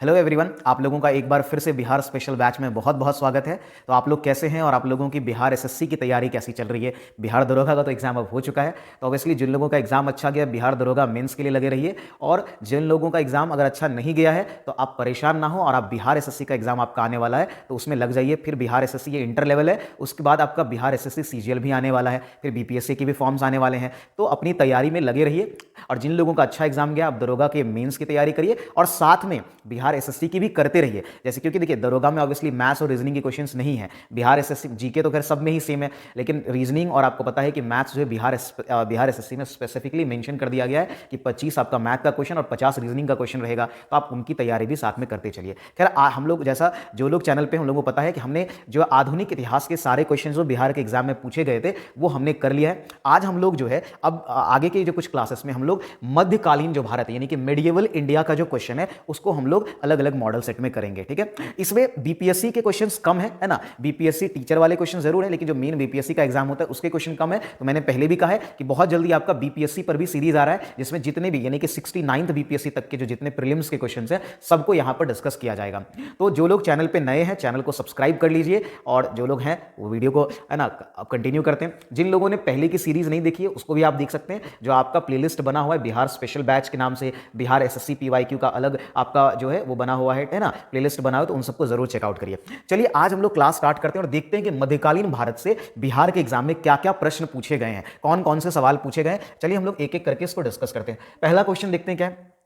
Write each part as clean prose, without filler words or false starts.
Hello everyone, आप लोगों का एक बार फिर से बिहार स्पेशल बैच में बहुत बहुत स्वागत है। तो आप लोग कैसे हैं और आप लोगों की बिहार एसएससी की तैयारी कैसी चल रही है। बिहार दरोगा का तो एग्जाम अब हो चुका है, तो ऑब्वियसली जिन लोगों का एग्जाम अच्छा गया बिहार दरोगा मेंस के लिए लगे रहिए, और जिन लोगों का एग्जाम अगर अच्छा नहीं गया है तो आप परेशान ना हो, और आप बिहार एसएससी का एग्जाम आपका आने वाला है तो उसमें लग जाइए। फिर बिहार एसएससी ये इंटर लेवल है, उसके बाद आपका बिहार एसएससी सीजीएल भी आने वाला है, फिर बीपीएससी के भी फॉर्म्स आने वाले हैं। तो अपनी तैयारी में लगे रहिए, और जिन लोगों का अच्छा एग्जाम गया आप दरोगा के मेंस की तैयारी करिए और साथ में बिहार एसएससी की भी करते रहिए। जैसे क्योंकि देखिए दरोगा में ऑब्वियसली मैथ्स और रीजनिंग के क्वेश्चंस नहीं है, बिहार एसएससी जीके तो खैर सब में ही सेम है, लेकिन रीजनिंग और आपको पता है कि मैथ्स जो है बिहार एसएससी में स्पेसिफिकली मेंशन कर दिया गया है कि 25 आपका मैथ का क्वेश्चन और 50 रीजनिंग का क्वेश्चन रहेगा, तो आप उनकी तैयारी भी साथ में करते चलिए। खैर हम लोग जैसा जो लोग चैनल पे हम लोगों को पता है कि हमने जो आधुनिक इतिहास के सारे क्वेश्चन जो बिहार के एग्जाम में पूछे गए थे वो हमने कर लिया है। आज हम लोग जो है अब आगे के जो कुछ क्लासेस में हम लोग मध्यकालीन जो भारत है यानी कि मेडिएवल इंडिया का जो क्वेश्चन है उसको हम लोग अलग अलग मॉडल सेट में करेंगे। ठीक है, इसमें बीपीएससी के क्वेश्चंस कम है ना, बीपीएससी टीचर वाले क्वेश्चन जरूर है, लेकिन जो मेन बीपीएससी का एग्जाम होता है उसके क्वेश्चन कम है। तो मैंने पहले भी कहा है कि बहुत जल्दी आपका बीपीएससी पर भी सीरीज आ रहा है, जिसमें जितने भी यानी कि 69th बीपीएससी तक के जो जितने प्रीलिम्स के क्वेश्चंस हैं सबको यहां पर डिस्कस किया जाएगा। तो जो लोग चैनल पे नए हैं चैनल को सब्सक्राइब कर लीजिए, और जो लोग हैं वो वीडियो को है ना कंटिन्यू करते हैं। जिन लोगों ने पहले की सीरीज नहीं देखी है उसको भी आप देख सकते हैं, जो आपका प्लेलिस्ट बना हुआ है बिहार स्पेशल बैच के नाम से, बिहार एसएससी पीवाईक्यू का अलग आपका जो है वो बना हुआ है ना, प्लेलिस्ट बना हुआ, तो उन सबको जरूर चेकआउट करिए। चलिए आज हम लोग क्लास स्टार्ट करते हैं और देखते हैं कि मध्यकालीन भारत से बिहार के एग्जाम में क्या क्या प्रश्न पूछे गए हैं, कौन कौन से सवाल पूछे गए हैं। चलिए हम लोग एक एक करके इसको डिस्कस करते हैं। पहला क्वेश्चन देखते हैं क्या है।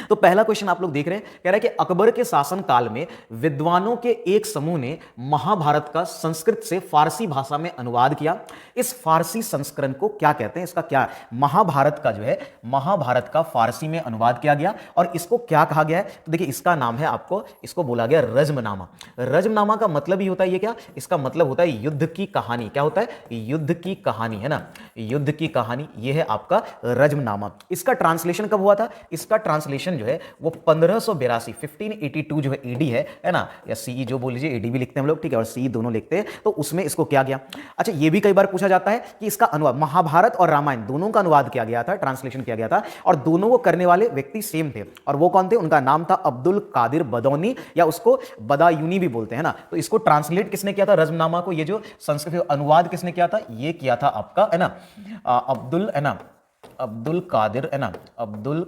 तो पहला क्वेश्चन आप लोग देख रहे हैं, कह रहा है कि अकबर के शासन काल में विद्वानों के एक समूह ने महाभारत का संस्कृत से फारसी भाषा में अनुवाद किया। इस फारसी संस्करण को क्या कहते हैं, इसका क्या, महाभारत का जो है महाभारत का फारसी में अनुवाद किया गया और इसको क्या कहा गया है। तो देखिए इसका नाम है, आपको इसको बोला गया रज्मनामा। रज्मनामा का मतलब ही होता है ये क्या, इसका मतलब होता है युद्ध की कहानी। क्या होता है, युद्ध की कहानी है ना, युद्ध की कहानी, ये है आपका रज्मनामा। इसका ट्रांसलेशन कब हुआ था, इसका ट्रांसलेशन जो है वो 1582 1582 जो है एडी है ना, या सीई जो बोल लीजिए, एडी भी लिखते हैं हम लोग, ठीक है, और सीई दोनों लिखते हैं, तो उसमें इसको किया गया। अच्छा ये भी कई बार पूछा जाता है कि इसका अनुवाद, महाभारत और रामायण दोनों का अनुवाद किया गया था, ट्रांसलेशन किया गया था, और दोनों को करने वाले व्यक्ति सेम थे, और वो कौन थे, उनका नाम था अब्दुल कादिर बदौनी, या उसको बदायूनी भी बोलते हैं ना। तो इसको ट्रांसलेट किसने किया था, रज्मनामा को, ये जो संस्कृत अनुवाद किसने किया था, ये किया था आपका है ना अब्दुल है ना, अब्दुल कादिर है ना, अब्दुल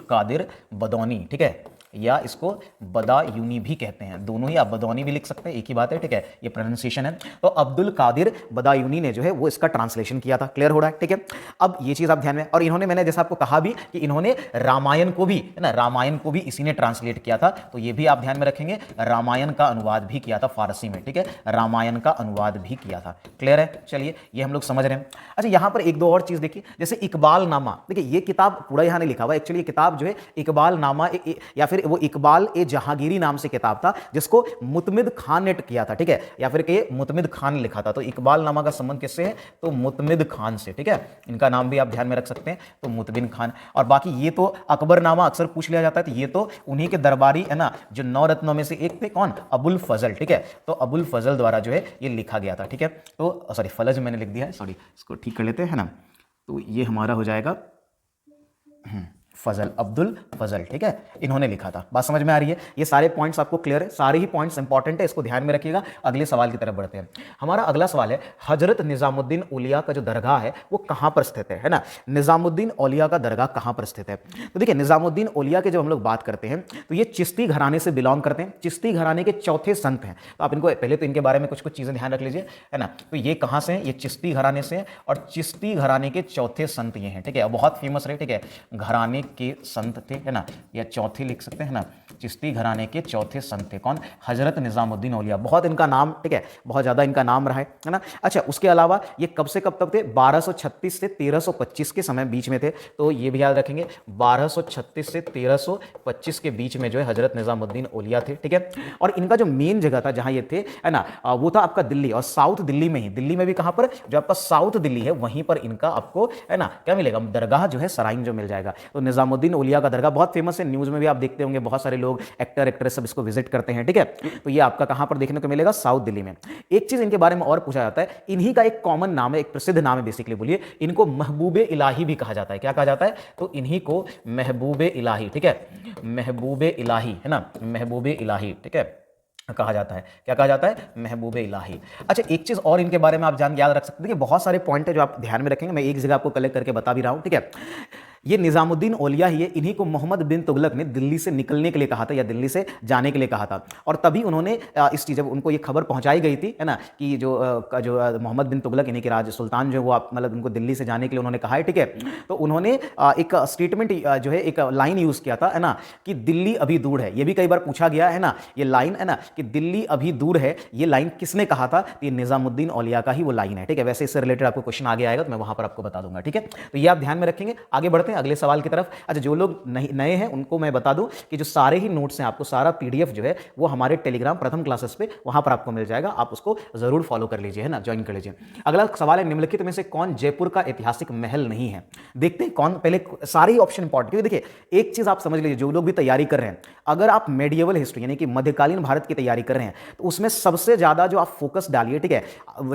कादिर बदौनी, ठीक है, या इसको बदायूनी भी कहते हैं, दोनों ही, आप बदौनी भी लिख सकते हैं, एक ही बात है, ठीक है, ये प्रोनाउंसिएशन है। तो अब्दुल कादिर बदायूनी ने जो है वो इसका ट्रांसलेशन किया था। क्लियर हो रहा है, ठीक है। अब ये चीज आप ध्यान में, और इन्होंने, मैंने जैसा आपको कहा भी कि इन्होंने रामायण को भी है ना, रामायण को भी इसी ने ट्रांसलेट किया था, तो ये भी आप ध्यान में रखेंगे, रामायण का अनुवाद भी किया था फारसी में, ठीक है, रामायण का अनुवाद भी किया था। क्लियर है, चलिए ये हम लोग समझ रहे हैं। अच्छा यहां पर एक दो और चीज देखिए, जैसे इकबाल नामा, देखिए ये किताब पूरा यहां नहीं लिखा हुआ, एक्चुअली ये किताब जो है इकबाल नामा या फिर वो इकबाल ए जहांगीरी नाम से किताब था, जिसको मुतमिद खान ने किया था, ठीक है, या फिर कि मुतमिद खान ने लिखा था। तो इकबाल नामा का संबंध किससे है, तो मुतमिद खान से, ठीक है, इनका नाम भी आप ध्यान में रख सकते हैं, तो मुतमिद खान। और बाकी ये तो अकबर नामा अक्सर पूछ लिया जाता है, तो ये तो उन्हीं के दरबारी है ना, जो 9 रत्नों में से एक थे, कौन, अबुल फजल, ठीक है, तो अबुल फजल द्वारा जो है ये लिखा गया था, ठीक है। तो सॉरी फलज मैंने लिख दिया है, सॉरी, इसको ठीक कर लेते हैं ना, तो ये हमारा हो जाएगा फजल, अब्दुल फजल, ठीक है, इन्होंने लिखा था। बात समझ में आ रही है, ये सारे पॉइंट्स आपको क्लियर है, सारे ही पॉइंट्स इंपॉर्टेंट है, इसको ध्यान में रखिएगा। अगले सवाल की तरफ बढ़ते हैं। हमारा अगला सवाल है, हजरत निजामुद्दीन औलिया का जो दरगाह है वो कहां पर स्थित है ना, निजामुद्दीन औलिया का दरगाह कहां पर स्थित है। तो देखिए निजामुद्दीन औलिया के जब हम लोग बात करते हैं तो ये चिश्ती घराने से बिलोंग करते हैं, चिश्ती घराने के चौथे संत हैं। तो आप इनको पहले तो इनके बारे में कुछ कुछ चीजें ध्यान रख लीजिए, है ना। तो ये कहां से हैं, ये चिश्ती घराने से हैं, और चिश्ती घराने के चौथे संत ये हैं, ठीक है, बहुत फेमस रहे, ठीक है, घराने के संत थे, है ना, या चौथे लिख सकते हैं ना, चिश्ती घराने के चौथे संत थे, कौन, हजरत निजामुद्दीन औलिया, बहुत इनका नाम, ठीक है, बहुत ज्यादा इनका नाम रहा है ना। अच्छा उसके अलावा ये कब से कब तक थे, 1236 से 1325 के समय बीच में थे, तो ये भी याद रखेंगे, 1236 से 1325 के बीच में जो है हजरत निजामुद्दीन औलिया थे, ठीक है। और इनका जो मेन जगह था जहां ये थे, है ना, वो था आपका दिल्ली, और साउथ दिल्ली में ही, दिल्ली में भी कहां पर, जो आपका साउथ दिल्ली है वहीं पर इनका आपको है ना क्या मिलेगा, दरगाह जो है सराइन जो मिल जाएगा। तो निजामुद्दीन निजामुद्दीन औलिया का दरगाह बहुत फेमस है, न्यूज़ में भी आप देखते होंगे, बहुत सारे लोग एक्टर एक्ट्रेस सब इसको विजिट करते हैं, ठीक है। तो ये आपका कहाँ पर देखने को मिलेगा, साउथ दिल्ली में। एक चीज़ इनके बारे में और पूछा जाता है, इन्हीं का एक कॉमन नाम है, एक प्रसिद्ध नाम है बेसिकली, बोलिए, इनको महबूबे इलाही भी कहा जाता है। क्या कहा जाता है, तो इन्हीं को महबूबे इलाही, ठीक है, महबूबे इलाही है ना, महबूबे इलाही, ठीक है, कहा जाता है। क्या कहा जाता है, महबूबे इलाही। अच्छा, एक चीज और इनके बारे में आप याद रख सकते हैं कि बहुत सारे पॉइंट है जो आप ध्यान में रखेंगे, मैं एक जगह आपको कलेक्ट करके बता भी रहा हूं, ठीक है। ये निजामुद्दीन औलिया ही है, इन्हीं को मोहम्मद बिन तुगलक ने दिल्ली से निकलने के लिए कहा था या दिल्ली से जाने के लिए कहा था, और तभी उन्होंने इस चीज़, जब उनको ये खबर पहुंचाई गई थी, है ना, कि जो मोहम्मद बिन तुगलक इन्हीं के राज सुल्तान जो वो मतलब उनको दिल्ली से जाने के लिए उन्होंने कहा है, ठीक है। तो उन्होंने एक स्टेटमेंट जो है, एक लाइन यूज़ किया था, है ना, कि दिल्ली अभी दूर है। ये भी कई बार पूछा गया है ना, ये लाइन, है ना, कि दिल्ली अभी दूर है, ये लाइन किसने कहा था, ये निजामुद्दीन औलिया का ही वो लाइन है, ठीक है। वैसे इससे रिलेटेड आपको क्वेश्चन आगे आएगा तो मैं वहां पर आपको बता दूंगा, ठीक है। तो ये आप ध्यान में रखेंगे। आगे बढ़ते हैं अगले सवाल की तरफ। अच्छा, जो लोग नए हैं उनको मैं बता दूं कि जो सारे ही नोट्स हैं, आपको सारा पीडीएफ जो है वो हमारे टेलीग्राम प्रथम क्लासेस पे वहां पर आपको मिल जाएगा, आप उसको जरूर फॉलो कर लीजिए, है ना, ज्वाइन कर लीजिए। अगला सवाल है, निम्नलिखित में से कौन जयपुर का ऐतिहासिक महल नहीं है। देखते हैं कौन, पहले सारे ही ऑप्शन इंपॉर्टेंट, क्योंकि देखिए एक चीज आप समझ लीजिए, जो लोग भी तैयारी कर रहे हैं, अगर आप मेडिएवल हिस्ट्री यानी कि मध्यकालीन भारत की तैयारी कर रहे हैं, तो उसमें सबसे ज्यादा जो आप फोकस डालिए, ठीक है,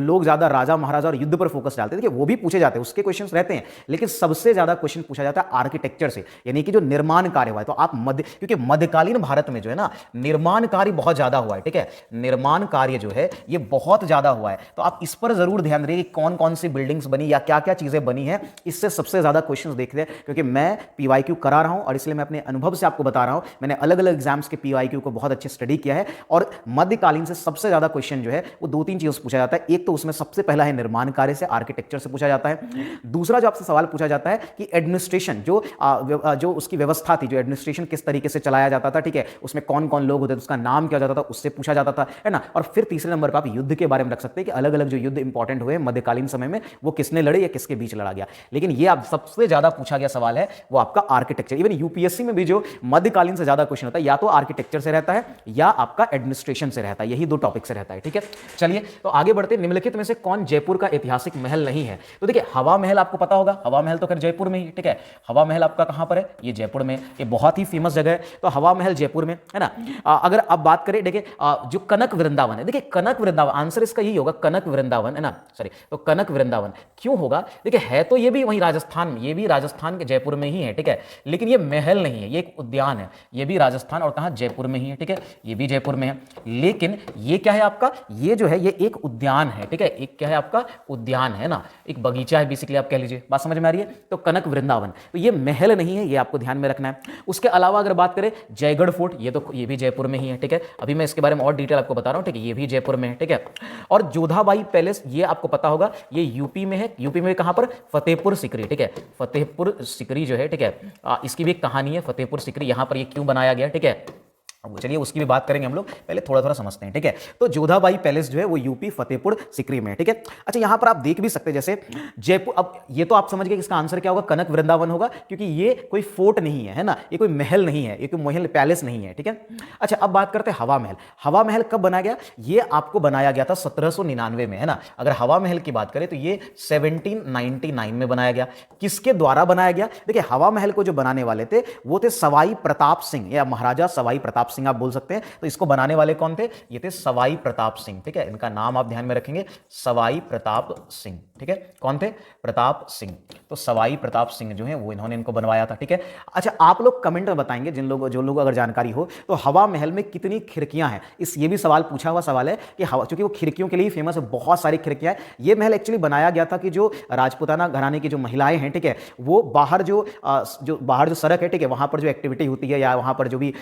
लोग ज्यादा राजा महाराजा और युद्ध पर फोकस डालते हैं, देखिए वो भी पूछे जाते हैं, उसके क्वेश्चन रहते हैं, लेकिन सबसे ज्यादा क्वेश्चन पूछा जाता है आर्किटेक्चर से, यानी कि जो निर्माण कार्य हुआ है। तो आप क्योंकि मध्यकालीन भारत में जो है ना निर्माण कार्य बहुत ज्यादा हुआ है, ठीक है, निर्माण कार्य जो है ये बहुत ज्यादा हुआ है, तो आप इस पर जरूर ध्यान रखिए कि कौन कौन सी बिल्डिंग्स बनी या क्या क्या चीजें बनी है, इससे सबसे ज्यादा क्वेश्चंस देखते हैं, क्योंकि मैं पीवाईक्यू करा रहा हूं और इसलिए मैं अपने अनुभव से आपको बता रहा हूं, मैंने अलग अलग एग्जाम्स के पीवाईक्यू को बहुत अच्छे स्टडी किया है, और मध्यकालीन से सबसे ज्यादा क्वेश्चन जो है वो दो तीन चीजों से पूछा जाता है। एक तो उसमें सबसे पहला है निर्माण कार्य से, आर्किटेक्चर से पूछा जाता है। दूसरा जो आपसे सवाल पूछा जाता है कि एडमिनिस्ट्रेशन, जो उसकी व्यवस्था थी, जो एडमिनिस्ट्रेशन किस तरीके से चलाया जाता था, ठीक है, उसमें कौन कौन लोग होते थे, उसका नाम क्या जाता था, उससे पूछा जाता था, है ना। और फिर तीसरे नंबर पर आप युद्ध के बारे में रख सकते हैं कि अलग अलग जो युद्ध इंपॉर्टेंट हुए मध्यकालीन समय में वो किसने लड़े या किसके बीच लड़ा गया। लेकिन ये आप सबसे ज्यादा पूछा गया सवाल है वो आपका आर्किटेक्चर। इवन यूपीएससी में भी जो मध्यकालीन से ज्यादा क्वेश्चन होता है या तो आर्किटेक्चर से रहता है या आपका एडमिनिस्ट्रेशन से रहता है, यही दो टॉपिक से रहता है, ठीक है। चलिए तो आगे बढ़ते हैं, निम्नलिखित में से कौन जयपुर का ऐतिहासिक महल नहीं है। तो देखिए हवा महल आपको पता होगा, हवा महल तो खैर जयपुर में ही, ठीक है, हवा महल आपका कहां पर है, ये जयपुर में, ये बहुत ही फेमस जगह है, तो हवा महल जयपुर में, है ना। अगर आप बात करें, देखिए जो कनक वृंदावन है, देखिए कनक वृंदावन, आंसर इसका यही होगा, कनक वृंदावन, है ना, सॉरी, तो कनक वृंदावन क्यों होगा, देखिए है तो ये भी वहीं राजस्थान में, ये भी राजस्थान के जयपुर में ही है, ठीक है, लेकिन ये महल नहीं है, ये एक उद्यान है, ये भी राजस्थान और कहां, जयपुर में ही है, ठीक है, ये भी जयपुर में है, लेकिन ये क्या है आपका, ये जो है ये एक उद्यान है, ठीक है, एक क्या है आपका, उद्यान है ना, एक बगीचा है बेसिकली, आप कह लीजिए, बात समझ में आ रही है। तो कनक वृंदावन, तो ये महल नहीं है, ये आपको ध्यान में रखना है। उसके अलावा अगर बात करें जयगढ़ फोर्ट, ये भी जयपुर में ही है, ठीक है, अभी मैं इसके बारे में और डिटेल आपको बता रहा हूं, ठीक है, ये भी जयपुर में है, ठीक है। और जोधाबाई पैलेस, ये आपको पता होगा, ये यूपी में है, यूपी में कहां पर, फतेहपुर सिकरी, ठीक है, फतेहपुर सिकरी जो है, ठीक है, इसकी भी एक कहानी है, फतेहपुर सिकरी, यहां पर ये क्यों बनाया गया, ठीक है, चलिए उसकी भी बात करेंगे हम लोग, पहले थोड़ा थोड़ा समझते हैं, ठीक है। तो जोधाबाई पैलेस जो है वो यूपी फतेहपुर सिकरी में है, ठीक है। अच्छा, यहां पर आप देख भी सकते हैं, जैसे जयपुर, अब ये तो आप समझ गए इसका आंसर क्या होगा, कनक वृंदावन होगा, क्योंकि ये कोई फोर्ट नहीं है, है ना, ये कोई महल नहीं है, ये कोई महल पैलेस नहीं है, ठीक है। अच्छा, अब बात करते हैं हवा महल। हवा महल कब बनाया गया, ये आपको बनाया गया था 1799 में, है ना। अगर हवा महल की बात करें तो ये 1799 में बनाया गया। किसके द्वारा बनाया गया, देखिए हवा महल को जो बनाने वाले थे वो थे सवाई प्रताप सिंह या महाराजा सवाई प्रताप सिंह आप बोल सकते हैं। तो इसको बनाने वाले कौन थे, ये थे सवाई प्रताप सिंह, ठीक है, इनका नाम आप ध्यान में रखेंगे, सवाई प्रताप सिंह, ठीक है, कौन थे, प्रताप सिंह। तो सवाई प्रताप सिंह जो है वो इन्होंने इनको बनवाया था, ठीक है। अच्छा, आप लोग कमेंट में बताएंगे जो लोग अगर जानकारी हो, तो हवा महल में कितनी खिड़कियां हैं, ये भी सवाल पूछा हुआ सवाल है कि हवा, चूंकि वो खिड़कियों के लिए फेमस है, बहुत सारी खिड़कियां हैं। ये महल एक्चुअली बनाया गया था कि जो राजपूताना घराने की जो महिलाएं हैं, ठीक है, वो बाहर जो सड़क है, ठीक है, वहां पर जो एक्टिविटी होती है या वहां पर जो भी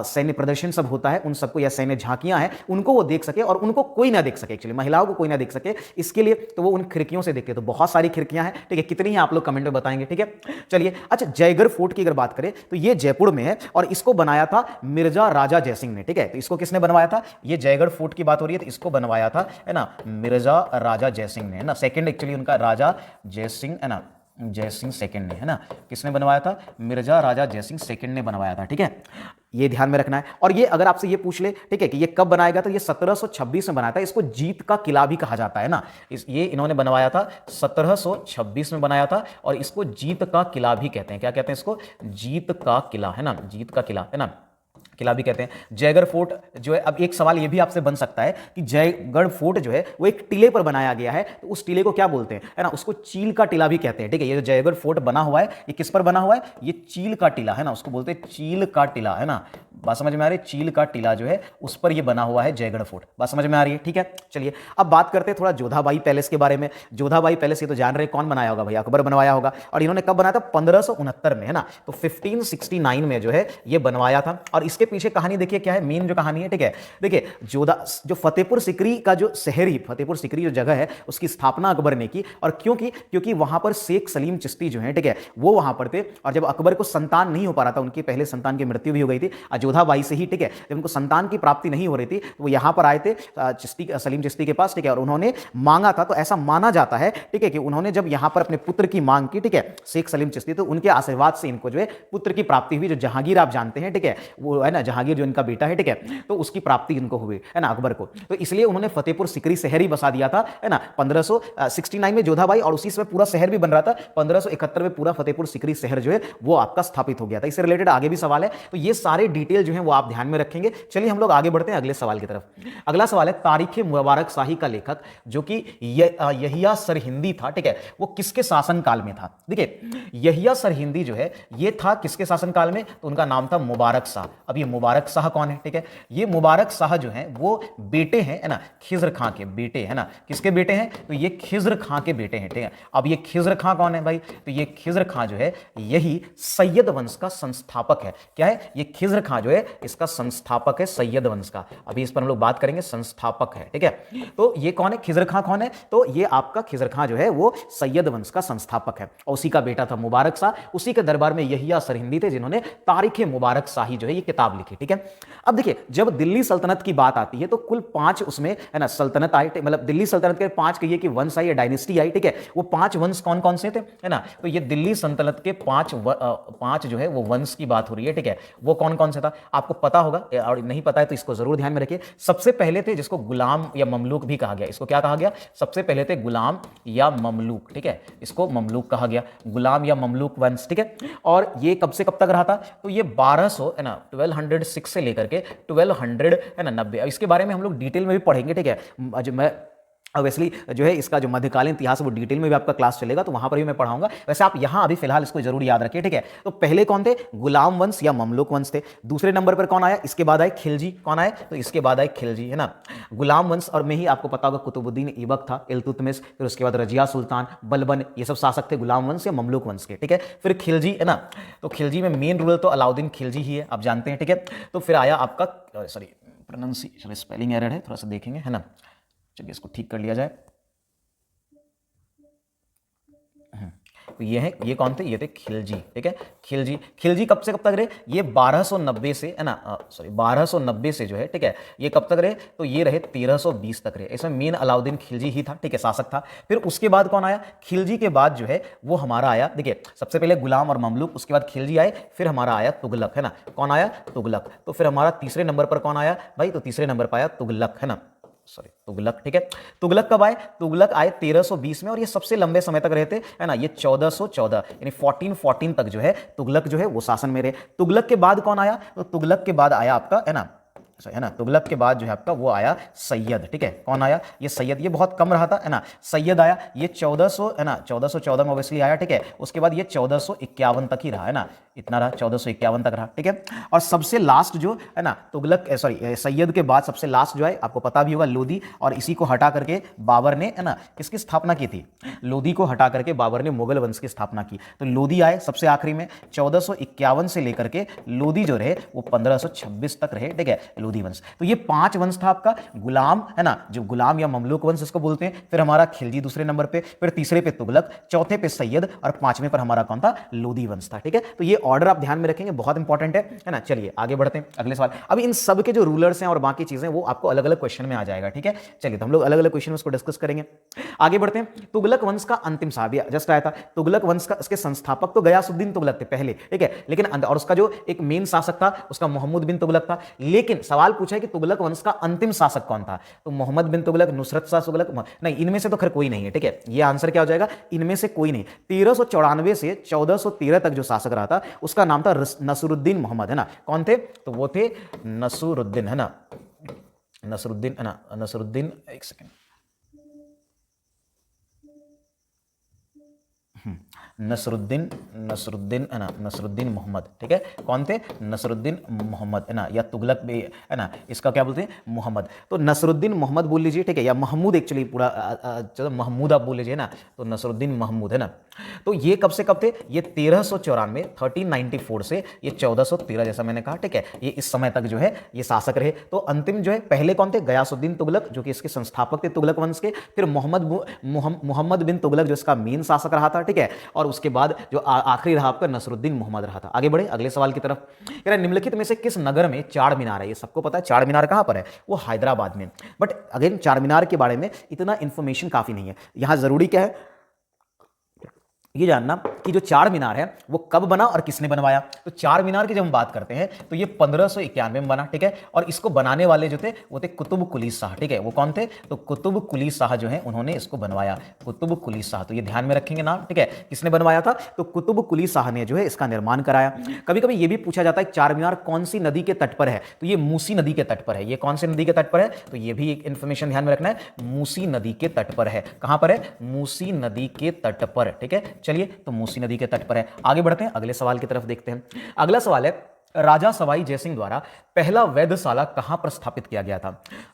सैन्य प्रदर्शन सब होता है, उन सबको या सैन्य झांकियां हैं, उनको वो देख सके और उनको कोई ना देख सके, एक्चुअली महिलाओं को कोई ना देख सके, इसके लिए तो वो उन खिड़कियों से देखते हैं। तो बहुत सारी खिड़कियां हैं, ठीक है, कितनी हैं आप लोग कमेंट में बताएंगे, ठीक है। चलिए, अच्छा, जयगढ़ फोर्ट की अगर बात करें तो ये जयपुर में है और इसको बनाया था मिर्जा राजा जयसिंह ने, ठीक है। तो इसको किसने बनवाया था, ये जयगढ़ फोर्ट की बात हो रही है, तो इसको बनवाया था, है ना, मिर्जा राजा जयसिंह ने, है ना, सेकंड एक्चुअली उनका राजा जयसिंह, है ना, जयसिंह सेकंड ने, है ना, किसने बनवाया था? मिर्जा राजा जयसिंह सेकंड ने बनवाया था, ठीक है, ये ध्यान में रखना है। और ये अगर आपसे ये पूछ ले, ठीक है, कि ये कब बनाएगा, तो ये 1726 में बनाया था। इसको जीत का किला भी कहा जाता है ना, ये इन्होंने बनवाया था 1726 में बनाया था, और इसको जीत का किला भी कहते हैं। क्या कहते हैं इसको? जीत का किला, है ना, जीत का किला, है ना, किला भी कहते हैं। जयगढ़ फोर्ट जो है, अब एक सवाल ये भी आपसे बन सकता है कि जयगढ़ फोर्ट जो है वो एक टीले पर बनाया गया है, तो उस टीले को क्या बोलते हैं, है ना, उसको चील का टीला भी कहते हैं, ठीक है। ये जो जयगढ़ फोर्ट बना हुआ है, ये किस पर बना हुआ है? ये चील का टीला, है ना, उसको बोलते हैं चील का टीला, है ना, बात समझ में आ रही है? चील का टीला जो है उस पर ये बना हुआ है जयगढ़ फोर्ट, बात समझ में आ रही है, ठीक है। चलिए अब बात करते हैं थोड़ा जोधाबाई पैलेस के बारे में। जोधाबाई पैलेस, ये तो जान रहे कौन बनाया होगा भाई, अकबर बनवाया होगा। और इन्होंने कब बनाया था? 1569 में, है ना, तो 1569 में जो है ये बनवाया था। और इसके पीछे कहानी देखिए क्या है, मेन जो कहानी है, ठीक है। देखिए जो फतेहपुर सीकरी का जो शहर ही, फतेहपुर सीकरी जो जगह है, उसकी स्थापना अकबर ने की। और क्योंकि वहां पर शेख सलीम चिश्ती जो है, ठीक है, वो वहां पर थे। और जब अकबर को संतान नहीं हो पा रहा था, उनकी पहले संतान की मृत्यु भी हो गई थी जोधाबाई से ही, ठीक है, जब उनको संतान की प्राप्ति नहीं हो रही थी, तो वो यहां पर आए थे सलीम चिश्ती के पास, ठीक है, और उन्होंने मांगा था। तो ऐसा माना जाता है, ठीक है, कि उन्होंने जब यहां पर अपने पुत्र की मांग की, ठीक है, शेख सलीम चिश्ती, तो उनके आशीर्वाद से इनको जो है पुत्र की प्राप्ति हुई। जो जहांगीर आप जानते हैं, ठीक है, वो है ना, जहांगीर जो इनका बेटा है, ठीक है, तो उसकी प्राप्ति इनको हुई, है ना, अकबर को। तो इसलिए उन्होंने फतेहपुर सीकरी शहर ही बसा दिया था, है ना, 1569 में जोधाबाई, और उसी समय पूरा शहर भी बन रहा था। 1571 में पूरा फतेहपुर सीकरी शहर जो है वो आपका स्थापित हो गया था। इससे रिलेटेड आगे भी सवाल है, तो ये सारे डिटेल जो है वो आप ध्यान में रखेंगे। चलिए हम लोग आगे बढ़ते हैं अगले सवाल की तरफ। अगला सवाल है, तारीख मुबारक शाही का लेखक जो कि यहिया सरहिंदी था, ठीक है, वो किसके शासन काल में था? देखिए यहिया सरहिंदी जो है ये था किसके शासन काल में? तो उनका नाम था मुबारक शाह। अब ये मुबारक शाह कौन है? ठीक है, ये मुबारक शाह जो है वो बेटे हैं, है ना, खिज्र खां के बेटे, है ना, किसके बेटे हैं? तो ये खिज्र खां के बेटे हैं, ठीक है। अब ये खिज्र खां कौन है भाई? तो ये खिज्र खां जो है यही सैयद वंश का संस्थापक है। क्या है? ये खिज्र खां जो है इसका संस्थापक है सैयद वंश का। अभी इस पर हम लोग बात करेंगे, संस्थापक है, ठीक है। तो ये कौन है? खिज्र खां कौन है? तो ये आपका खिज्र खां जो है वो सैयद वंश का संस्थापक है, और उसी का बेटा था मुबारक शाह। उसी के दरबार में यहिया सरहिंदी थे जिन्होंने तारीख मुबारक शाही जो है ये किताब लिखी, ठीक है। अब देखिए जब दिल्ली सल्तनत की बात आती है तो कुल 5 उसमें, है ना, सल्तनत आई, मतलब दिल्ली सल्तनत के 5 कहिए कि वंश आई या डायनेस्टी आई, ठीक है। वो 5 वंश कौन कौन से थे, है ना, तो ये दिल्ली सल्तनत के 5 जो है वो वंश की बात हो रही है, ठीक है। वो कौन कौन से था आपको पता होगा, और नहीं पता है तो इसको जरूर ध्यान में रखिए। सबसे पहले थे जिसको गुलाम या ममलूक भी कहा गया, इसको क्या कहा गया? सबसे पहले थे गुलाम या ममलूक, ठीक है, इसको ममलूक कहा गया, गुलाम या ममलूक वंश, ठीक है। और ये कब से कब तक रहा था? तो ये 1200, है ना, 1206 से लेकर के 1200, है ना, 90। इसके बारे में हम लोग डिटेल में भी पढ़ेंगे, ठीक है। मैं ऑब्वियसली जो है इसका जो मध्यकालीन इतिहास वो डिटेल में भी आपका क्लास चलेगा, तो वहां पर भी मैं पढ़ाऊंगा। वैसे आप यहां अभी फिलहाल इसको जरूर याद रखिए, ठीक है। तो पहले कौन थे? गुलाम वंश या ममलूक वंश थे। दूसरे नंबर पर कौन आया? इसके बाद आए खिलजी। कौन आए? तो इसके बाद आए खिलजी, है ना। गुलाम वंश और में ही आपको पता होगा कुतुबुद्दीन ऐबक था, इल्तुतमिश, फिर उसके बाद रजिया सुल्तान, बलबन, ये सब शासक थे गुलाम वंश या ममलूक वंश के, ठीक है। फिर खिलजी, है ना, तो खिलजी में मेन रूलर तो अलाउद्दीन खिलजी ही है, आप जानते हैं, ठीक है। तो फिर आया आपका प्रोनाउंसिएशन स्पेलिंग एरर है, थोड़ा सा देखेंगे, है ना, चलिए इसको ठीक कर लिया जाए। तो ये कौन थे? ये थे खिलजी, ठीक है। खिलजी कब से कब तक रहे? ये 1290 से, है ना, 1290 से जो है, ठीक है, ये कब तक रहे? तो ये रहे 1320 तक रहे। इसमें मेन अलाउद्दीन खिलजी ही था, ठीक है, शासक था। फिर उसके बाद कौन आया? खिलजी के बाद जो है वो हमारा आया, देखिए सबसे पहले गुलाम और ममलूक, उसके बाद खिलजी आए, फिर हमारा आया तुगलक, है ना। कौन आया? तुगलक। तो फिर हमारा तीसरे नंबर पर कौन आया भाई? तो तीसरे नंबर पर आया तुगलक, है ना, तुगलक, ठीक है। तुगलक कब आए? तुगलक आए 1320 में, और ये सबसे लंबे समय तक रहते, है ना, ये 1414 यानी 1414 तक जो है तुगलक जो है वो शासन में रहे। तुगलक के बाद कौन आया? तो तुगलक के बाद आया आपका, है ना, तुगलक के बाद जो है आपका वो आया सैयद, ठीक है। कौन आया? ये सैयद, ये बहुत कम रहा था, है ना, सैयद आया, ये 1400, है ना, 1414 में ऑब्वियसली आया, ठीक है। उसके बाद ये 1451 तक ही रहा, है ना, इतना रहा, 1451 तक रहा, ठीक है। और सबसे लास्ट जो है ना तुगलक, सैयद के बाद सबसे लास्ट जो है आपको पता भी होगा लोधी, और इसी को हटा करके बाबर ने, है ना, किसकी स्थापना की थी? लोधी को हटा करके बाबर ने मुगल वंश की स्थापना की। तो लोधी आए सबसे आखिरी में 1451 से लेकर के लोधी जो रहे वो 1526 तक रहे, ठीक है। लोधी वंश। तो ये 5 वंश था आपका, गुलाम है ना, जो गुलाम या ममलूक वंश इसको बोलते हैं, फिर हमारा खिलजी दूसरे नंबर पे, फिर तीसरे पे तुगलक, चौथे पे सैयद और पांचवें पर हमारा कौन था, लोधी वंश था। ठीक है, तो ये ऑर्डर आप ध्यान में रखेंगे, बहुत इंपॉर्टेंट है ना। चलिए आगे बढ़ते हैं अगले सवाल। अभी इन सब के जो रूलर्स हैं और बाकी चीजें वो आपको अलग अलग क्वेश्चन में आ जाएगा। ठीक है, चलिए तो हम लोग अलग अलग क्वेश्चन में उसको डिस्कस करेंगे। आगे बढ़ते हैं। तुगलक वंश का अंतिम शासक जस्ट आया था, तुगलक वंश का इसके संस्थापक तो गयासुद्दीन तुगलक थे पहले, ठीक है, लेकिन और उसका जो एक मेन शासक था उसका मोहम्मद बिन तुगलक था। लेकिन सवाल पूछा है कि तुगलक वंश का अंतिम शासक कौन था, तो मोहम्मद बिन तुगलक, नुसरत शाह तुगलक, नहीं, इनमें से तो खैर कोई नहीं है। ठीक है, ये आंसर क्या हो जाएगा, इनमें से कोई नहीं। 1394 से 1413 तक जो शासक रहा था उसका नाम था नसरुद्दीन मोहम्मद, है ना। कौन थे, तो वो थे नसरुद्दीन, है ना, नसरुद्दीन, है ना, नसरुद्दीन, एक सेकेंड, नसरुद्दीन, नसरुद्दीन, है ना, नसरुद्दीन मोहम्मद। ठीक है, कौन थे, नसरुद्दीन मोहम्मद, है ना, या तुगलक भी, है ना, इसका क्या बोलते हैं, मोहम्मद। तो नसरुद्दीन मोहम्मद बोल लीजिए, ठीक है, या महमूद, एक्चुअली पूरा चलो महमूद आप बोल लीजिए ना, तो नसरुद्दीन महमूद, है ना। तो ये कब से कब थे, ये 1394 1394 से ये 1413, जैसा मैंने कहा, ठीक है, ये इस समय तक जो है ये शासक रहे। तो अंतिम जो है पहले कौन थे, गयासुद्दीन तुगलक, जो कि इसके संस्थापक थे तुगलक वंश के, फिर मोहम्मद बिन तुगलक जो इसका मेन शासक रहा था, ठीक है, और उसके बाद जो आखिरी रहा आपका नसरुद्दीन मोहम्मद रहा था। आगे बढ़े अगले सवाल की तरफ। कह रहा है निम्नलिखित में से किस नगर में चार मीनार है, ये सबको पता है चार मीनार कहां पर है, वो हैदराबाद में। बट अगेन चार मीनार के बारे में इतना इंफॉर्मेशन काफी नहीं है, यहां जरूरी क्या है ये जानना कि जो चार मीनार है वो कब बना और किसने बनवाया। तो चार मीनार की जब हम बात करते हैं तो ये 1591 में बना, ठीक है, और इसको बनाने वाले जो थे वो थे कुतुब कुली शाह, ठीक है, वो कौन थे, तो कुतुब कुली शाह जो है उन्होंने इसको बनवाया, कुतुब कुली शाह। तो ये ध्यान में रखेंगे नाम, ठीक है, किसने बनवाया था, तो कुतुब कुली शाह ने जो है इसका निर्माण कराया। कभी कभी ये भी पूछा जाता है चार मीनार कौन सी नदी के तट पर है, तो ये मूसी नदी के तट पर है। ये कौन सी नदी के तट पर है, तो ये भी एक इंफॉर्मेशन ध्यान में रखना है, मूसी नदी के तट पर है। कहां पर है, मूसी नदी के तट पर, ठीक है। चलिए तो मूसी नदी के तट पर है। आगे बढ़ते हैं अगले सवाल की तरफ देखते हैं। अगला सवाल है राजा सवाई जयसिंह द्वारा पहला वैधशाला कहां पर स्थापित किया गया था।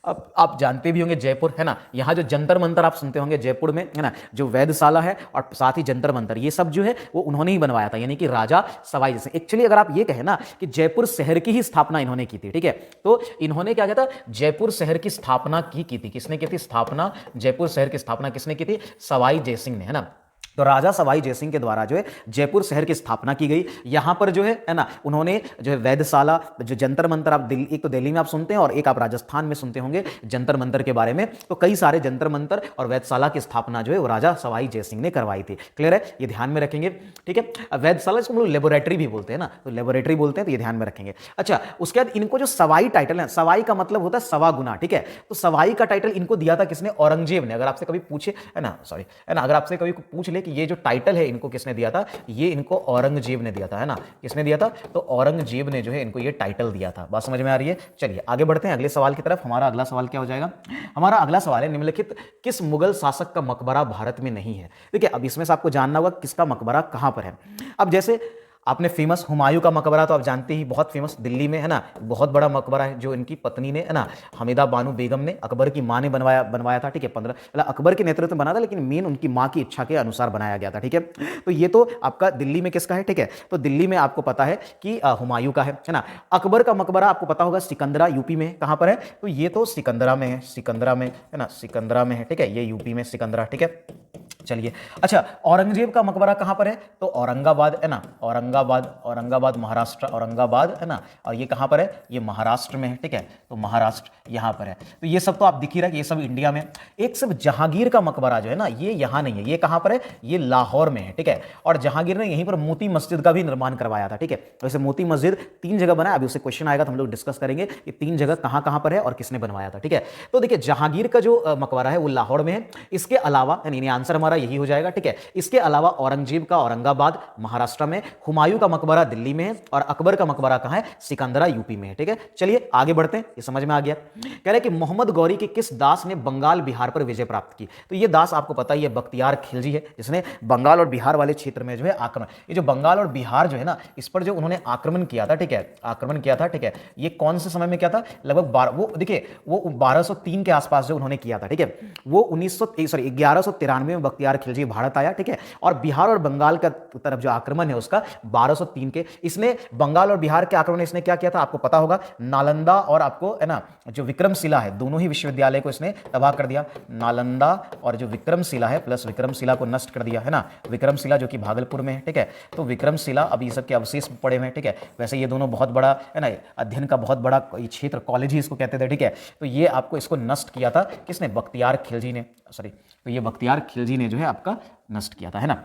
अब आप जानते भी होंगे जयपुर, है ना, यहां जो जंतर मंतर आप सुनते होंगे जयपुर में, है ना, जो वैधशाला है और साथ ही जंतर मंतर, ये सब जो है वो उन्होंने ही बनवाया था, यानी कि राजा सवाई जयसिंह। एक्चुअली अगर आप ये कहें ना कि जयपुर शहर की ही स्थापना इन्होंने की थी, ठीक है, तो इन्होंने क्या किया था, जयपुर शहर की स्थापना की थी। किसने की थी स्थापना, जयपुर शहर की स्थापना किसने की थी, सवाई जयसिंह ने, है ना। तो राजा सवाई जयसिंह के द्वारा जो है जयपुर शहर की स्थापना की गई। यहां पर जो है ना, उन्होंने जो है वैधशाला, जो जंतर मंतर, आप दिल्ली, एक तो दिल्ली में आप सुनते हैं और एक आप राजस्थान में सुनते होंगे जंतर मंतर के बारे में, तो कई सारे जंतर मंतर और वैधशाला की स्थापना जो है वो राजा सवाई जयसिंह ने करवाई थी। क्लियर है, ये ध्यान में रखेंगे, ठीक है। वैधशाला इसको हम लोग लेबोरेटरी भी बोलते हैं ना, तो लेबोरेटरी बोलते हैं, तो ये ध्यान में रखेंगे। अच्छा, उसके बाद इनको जो सवाई टाइटल है, सवाई का मतलब होता है सवा गुना, ठीक है, तो सवाई का टाइटल इनको दिया था किसने, औरंगजेब ने। अगर आपसे कभी पूछे, है ना, सॉरी, है ना, अगर आपसे कभी पूछ ले कि ये जो टाइटल है इनको किसने दिया था, ये इनको औरंगजेब ने दिया था, है ना, किसने दिया था, तो औरंगजेब ने जो है इनको ये टाइटल दिया था। बात समझ में आ रही है। चलिए आगे बढ़ते हैं अगले सवाल की तरफ। हमारा अगला सवाल क्या हो जाएगा, हमारा अगला सवाल है निम्नलिखित किस मुगल शासक का मकबरा भारत में नहीं है। देखिए अब इसमें से आपको जानना होगा किसका मकबरा कहां पर है। अब जैसे आपने फेमस हुमायूं का मकबरा तो आप जानते ही, बहुत फेमस दिल्ली में, है ना, बहुत बड़ा मकबरा है जो इनकी पत्नी ने, है ना, हमीदा बानो बेगम ने, अकबर की मां ने बनवाया था, ठीक है, 15 मतलब अकबर के नेतृत्व में बना था, लेकिन मेन उनकी मां की इच्छा के अनुसार बनाया गया था, ठीक है। तो ये तो आपका दिल्ली में किसका है, ठीक है, तो दिल्ली में आपको पता है कि हुमायूं का है ना। अकबर का मकबरा आपको पता होगा सिकंदरा यूपी में, कहां पर है, तो ये तो सिकंदरा में है, सिकंदरा में, है ना, सिकंदरा में है, ठीक है, ये यूपी में सिकंदरा, ठीक है। चलिए अच्छा, औरंगजेब का मकबरा कहां पर है, तो औरंगाबाद, है ना, औरंगाबाद महाराष्ट्र, औरंगाबाद, है ना, और ये कहां पर है, ये महाराष्ट्र में है, ठीक है, तो महाराष्ट्र यहां पर है। तो ये सब तो आप दिख ही रहा है, ये सब इंडिया में। एक सब जहांगीर का मकबरा जो है ना, ये यहां नहीं है, ये कहां पर है, ये लाहौर में है, ठीक है, और जहांगीर ने यहीं पर मोती मस्जिद का भी निर्माण करवाया था, ठीक है। वैसे मोती मस्जिद 3 जगह बना है, अभी उससे क्वेश्चन आएगा तो हम लोग डिस्कस करेंगे ये 3 जगह कहां कहां पर है और किसने बनवाया था, ठीक है। तो देखिए जहांगीर का जो मकबरा है वो लाहौर में है। इसके अलावा यानी आंसर हमारा यही हो जाएगा, ठीक है। इसके अलावा औरंगजेब का औरंगाबाद महाराष्ट्र में, हुमायूं का मकबरा दिल्ली में है, और अकबर का मकबरा कहां है, सिकंदरा यूपी में है, ठीक है। चलिए आगे बढ़ते हैं, ये समझ में आ गया। कह रहे कि मोहम्मद गौरी के किस दास ने बंगाल बिहार पर विजय प्राप्त की। तो ये दास आपको पता ही है, बख्तियार खिलजी है, जिसने बंगाल और बिहार वाले क्षेत्र में जो है आक्रमण, ये जो बंगाल और बिहार जो है ना, इस पर जो उन्होंने आक्रमण किया था, ठीक है, आक्रमण किया था, ठीक है, ये कौन से समय में किया था, लगभग वो देखिए वो 1203 के आसपास जो उन्होंने किया था, ठीक है। वो 1193 में बख्तियार खिलजी भारत आया, ठीक है, और बिहार और बंगाल का तरफ जो आक्रमण है उसका 1203 के। इसने बंगाल और बिहार के आक्रमण में इसने क्या किया था आपको पता होगा, नालंदा और आपको है ना जो विक्रमशिला है, दोनों ही विश्वविद्यालय को इसने तबाह कर दिया। नालंदा और जो विक्रमशिला है प्लस विक्रमशिला को नष्ट कर दिया है ना, विक्रमशिला जो कि भागलपुर में है, ठीक है। तो विक्रमशिला अब ये सब के अवशेष पड़े हुए हैं, ठीक है। वैसे ये दोनों बहुत बड़ा है ना अध्ययन का बहुत बड़ा क्षेत्र, कॉलेज ही इसको कहते थे, ठीक है। तो ये आपको इसको नष्ट किया था किसने, बख्तियार खिलजी ने, सॉरी, तो ये बख्तियार खिलजी ने जो है आपका नष्ट किया था, है ना।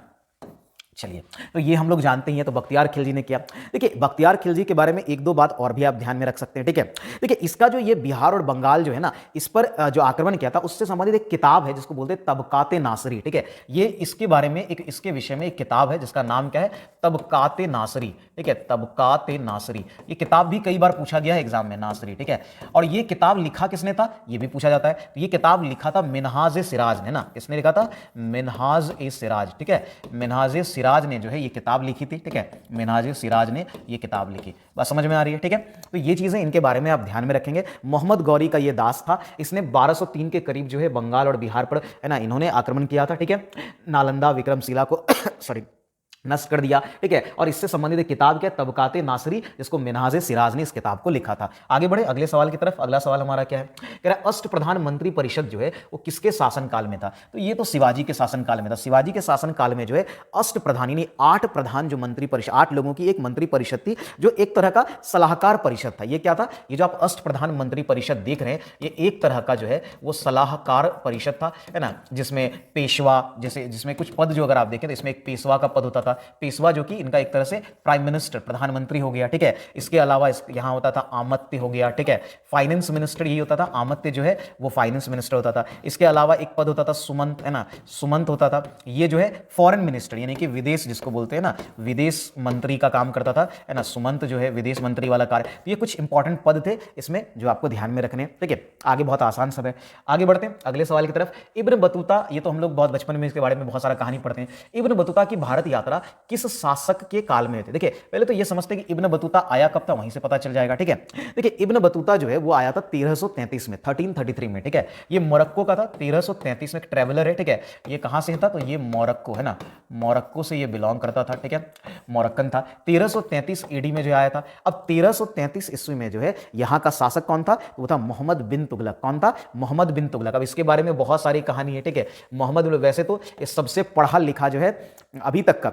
चलिए, तो ये हम लोग जानते ही हैं, तो बख्तियार खिलजी ने किया। देखिए बख्तियार खिलजी के बारे में एक दो बात और भी आप ध्यान में रख सकते हैं, ठीक है। देखिए इसका जो ये बिहार और बंगाल जो है ना, इस पर जो आक्रमण किया था उससे संबंधित एक किताब है जिसको बोलते हैं तबकाते नासरी, ठीक है। ये इसके बारे में एक, इसके विषय में एक किताब है जिसका नाम क्या है, तबकाते नासरी, ठीक है, तबकाते नासरी। ये किताब भी कई बार पूछा गया है एग्जाम में, नासरी, ठीक है। और ये किताब लिखा किसने था, ये भी पूछा जाता है। तो ये किताब लिखा था मिनहाज ए सिराज ने ना, किसने लिखा था, मिनहाज ए सिराज, ठीक है। मिनहाज ए सिराज ने जो है ये किताब लिखी थी, ठीक है। मिनहाज ए सिराज ने ये किताब लिखी, बस समझ में आ रही है, ठीक है। तो ये चीजें इनके बारे में आप ध्यान में रखेंगे। मोहम्मद गौरी का ये दास था, इसने 1203 के करीब जो है बंगाल और बिहार पर है ना इन्होंने आक्रमण किया था, ठीक है। नालंदा विक्रमशिला को सॉरी नष्ट कर दिया, ठीक है। और इससे संबंधित एक किताब क्या है, तबकाते नासरी, जिसको मिनहाज ए सिराज ने इस किताब को लिखा था। आगे बढ़े अगले सवाल की तरफ। अगला सवाल हमारा क्या है, कह रहा है अष्टप्रधान मंत्री परिषद जो है वो किसके शासनकाल में था। तो ये तो शिवाजी के शासनकाल में था। शिवाजी के शासनकाल में जो है अष्टप्रधान यानी 8 प्रधान जो मंत्री परिषद, 8 लोगों की एक मंत्री परिषद थी, जो एक तरह का सलाहकार परिषद था। ये क्या था, ये जो आप अष्टप्रधान मंत्री परिषद देख रहे हैं, ये एक तरह का जो है वो सलाहकार परिषद था, है ना, जिसमें पेशवा जैसे, जिसमें कुछ पद जो अगर आप देखें तो इसमें एक पेशवा का पद होता था। पेशवा जो कि इनका एक तरह से प्राइम मिनिस्टर, प्रधानमंत्री हो गया, ठीक है। इसके अलावा यहां होता था आमत्य हो गया, ठीक है। फाइनेंस मिनिस्टर यही होता था, आमत्य जो है वो फाइनेंस मिनिस्टर होता था। इसके अलावा एक पद होता था सुमंत, है ना, सुमंत होता था। ये जो है फॉरेन मिनिस्टर यानी कि विदेश जिसको बोलते हैं ना, विदेश मंत्री का काम करता था, है ना, सुमंत जो है विदेश मंत्री वाला कार्य। तो ये कुछ इंपॉर्टेंट पद थे इसमें जो आपको ध्यान में रखने, ठीक है। आगे बहुत आसान सब है, आगे बढ़ते हैं अगले सवाल की तरफ। इब्न बतूता, ये तो हम लोग बहुत बचपन में इसके बारे में बहुत सारा कहानी पढ़ते हैं। इब्न बतूता की भारत यात्रा किस शासक के काल में थे। देखिए पहले तो ये समझते हैं कि इब्न बतूता आया कब था, वहीं से पता चल जाएगा, ठीक है। देखिए इब्न बतूता जो है वो आया था 1333 में, 1333 में, ठीक है। ये मोरक्को का था, 1333 में, एक ट्रेवलर है, ठीक है। ये कहां से था, तो ये मोरक्को, है ना, मोरक्को से ये बिलोंग करता था, ठीक है, मोरक्कन था। 1333 ईडी में जो आया था। अब 1333 ईस्वी में जो है यहां का शासक कौन था, तो वो था मोहम्मद बिन तुगलक। कौन था, मोहम्मद बिन तुगलक। अब इसके बारे में बहुत सारी कहानी है, ठीक है। मोहम्मद वैसे तो सबसे पढ़ा लिखा जो है अभी तक का,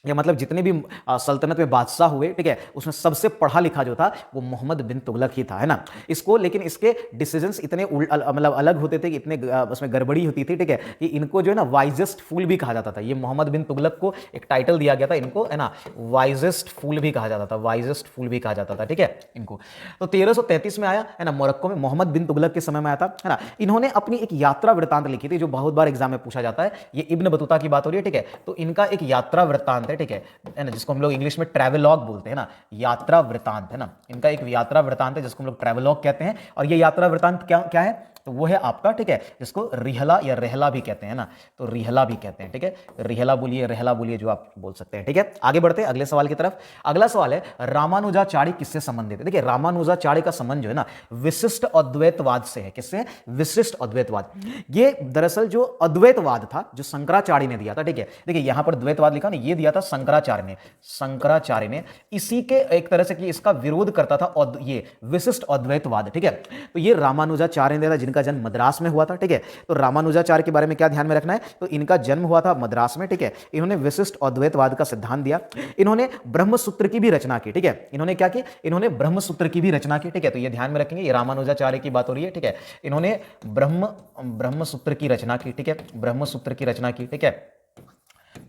या मतलब जितने भी सल्तनत में बादशाह हुए, ठीक है, उसमें सबसे पढ़ा लिखा जो था वो मोहम्मद बिन तुगलक ही था, है ना। इसको लेकिन इसके डिसीजंस इतने मतलब अलग होते थे कि इतने उसमें गड़बड़ी होती थी, ठीक है, कि इनको जो है ना वाइजेस्ट फूल भी कहा जाता था। ये मोहम्मद बिन तुगलक को एक टाइटल दिया गया था, इनको, है ना, वाइजेस्ट फूल भी कहा जाता था, वाइजेस्ट फूल भी कहा जाता था, ठीक है, इनको। तो 1333 में आया, है ना, मोरक्को में, मोहम्मद बिन तुगलक के समय में आया था, है ना। इन्होंने अपनी एक यात्रा वृत्तांत लिखी थी जो बहुत बार एग्जाम में पूछा जाता है। ये इब्न बतूता की बात हो रही है, ठीक है। तो इनका एक यात्रा वृत्तांत है, ठीक है ना, जिसको हम लोग इंग्लिश में ट्रैवलॉग बोलते हैं ना, यात्रा वृत्तांत, है ना। इनका एक यात्रा वृत्तांत है जिसको हम लोग ट्रैवलॉग कहते हैं। और ये यात्रा वृत्तांत क्या क्या है, तो वो है आपका, ठीक है, जिसको रिहला या रहला भी कहते हैं ना, तो रिहला भी कहते हैं, ठीक है। रिहला बोलिए, रहला बोलिए, जो आप बोल सकते हैं, ठीक है। आगे बढ़ते हैं अगले सवाल की तरफ। अगला सवाल है रामानुजाचार्य किससे संबंधित है। देखिए रामानुजाचार्य का संबंध जो है ना विशिष्ट अद्वैतवाद से है। किससे, विशिष्ट अद्वैतवाद। ये दरअसल जो अद्वैतवाद था जो शंकराचार्य ने दिया था, ठीक है। देखिए यहां पर द्वैतवाद लिखा ना, ये दिया था शंकराचार्य ने, शंकराचार्य ने। इसी के एक तरह से कि इसका विरोध करता था ये विशिष्ट अद्वैतवाद, ठीक है। तो ये रामानुजाचार्य ने दिया था, जिनका जन्म मद्रास में हुआ था, ठीक है। तो रामानुजाचार्य के बारे में क्या ध्यान में रखना है, तो इनका जन्म हुआ था मद्रास में, ठीक है। इन्होंने विशिष्ट अद्वैतवाद का सिद्धांत दिया। इन्होंने ब्रह्मसूत्र की भी रचना की, ठीक है। इन्होंने क्या की, इन्होंने ब्रह्मसूत्र की भी रचना की, ठीक है। तो ये ध्यान में रखेंगे, ये रामानुजाचार्य की बात हो रही है, ठीक है। इन्होंने ब्रह्मसूत्र की रचना की, ठीक है, ब्रह्मसूत्र की रचना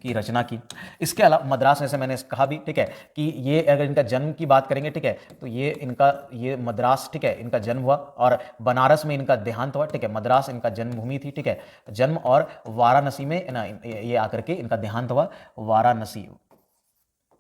की रचना की। इसके अलावा मद्रास में से मैंने कहा भी, ठीक है, कि ये अगर इनका जन्म की बात करेंगे, ठीक है, तो ये इनका ये मद्रास, ठीक है, इनका जन्म हुआ और बनारस में इनका देहांत हुआ, ठीक है। मद्रास इनका जन्मभूमि थी, ठीक है, जन्म, और वाराणसी में ना ये आकर के इनका देहांत हुआ।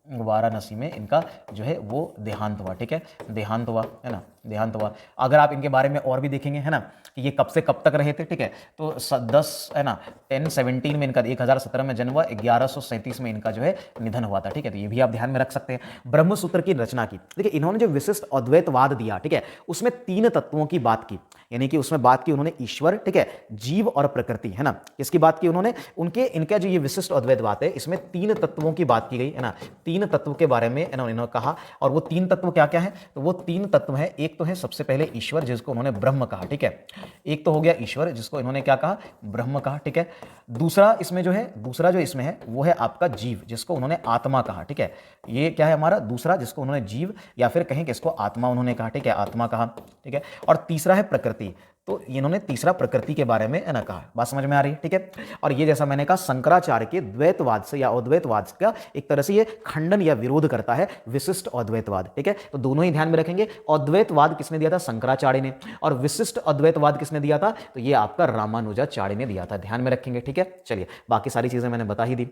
वाराणसी में इनका जो है वो देहांत हुआ, ठीक है, देहांत हुआ, है ना। देहांत हुआ। अगर आप इनके बारे में और भी देखेंगे है ना कि ये कब से कब तक रहे थे, ठीक है, तो 10 है ना 1017 में इनका, 1017 में जन्म हुआ, 1137 में इनका जो है निधन हुआ था, ठीक है, तो ये भी आप ध्यान में रख सकते हैं। ब्रह्मसूत्र की रचना की, देखिए इन्होंने जो विशिष्ट अद्वैतवाद दिया, ठीक है, उसमें 3 तत्वों की बात की, यानी कि उसमें बात की उन्होंने ईश्वर, ठीक है, जीव और प्रकृति, है ना, इसकी बात की उन्होंने। उनके इनका जो ये विशिष्ट अद्वैतवाद है इसमें 3 तत्वों की बात की गई, है ना, 3 तत्व के बारे में इन्होंने कहा। और वो 3 तत्व क्या क्या है, तो वो 3 तत्व है, एक तो है सबसे पहले ईश्वर जिसको उन्होंने ब्रह्म कहा, ठीक है, एक तो हो गया ईश्वर जिसको इन्होंने क्या कहा, ब्रह्म कहा, ठीक है। दूसरा इसमें जो है, दूसरा जो इसमें है वो है आपका जीव जिसको उन्होंने आत्मा कहा, ठीक है, ये क्या है हमारा दूसरा जिसको उन्होंने जीव या फिर कहें कि इसको आत्मा उन्होंने कहा, ठीक है, आत्मा कहा, ठीक है। और तीसरा है प्रकृति, तो इन्होंने तीसरा प्रकृति के बारे में ना कहा। बात समझ में आ रही है, ठीक है। और ये जैसा मैंने कहा शंकराचार्य के द्वैतवाद से या अद्वैतवाद का एक तरह से ये खंडन या विरोध करता है विशिष्ट अद्वैतवाद, ठीक है। तो दोनों ही ध्यान में रखेंगे। अद्वैतवाद किसने दिया था, शंकराचार्य ने, और विशिष्ट अद्वैतवाद किसने दिया था, तो ये आपका रामानुजाचार्य ने दिया था, ध्यान में रखेंगे, ठीक है। चलिए बाकी सारी चीजें मैंने बता ही दी।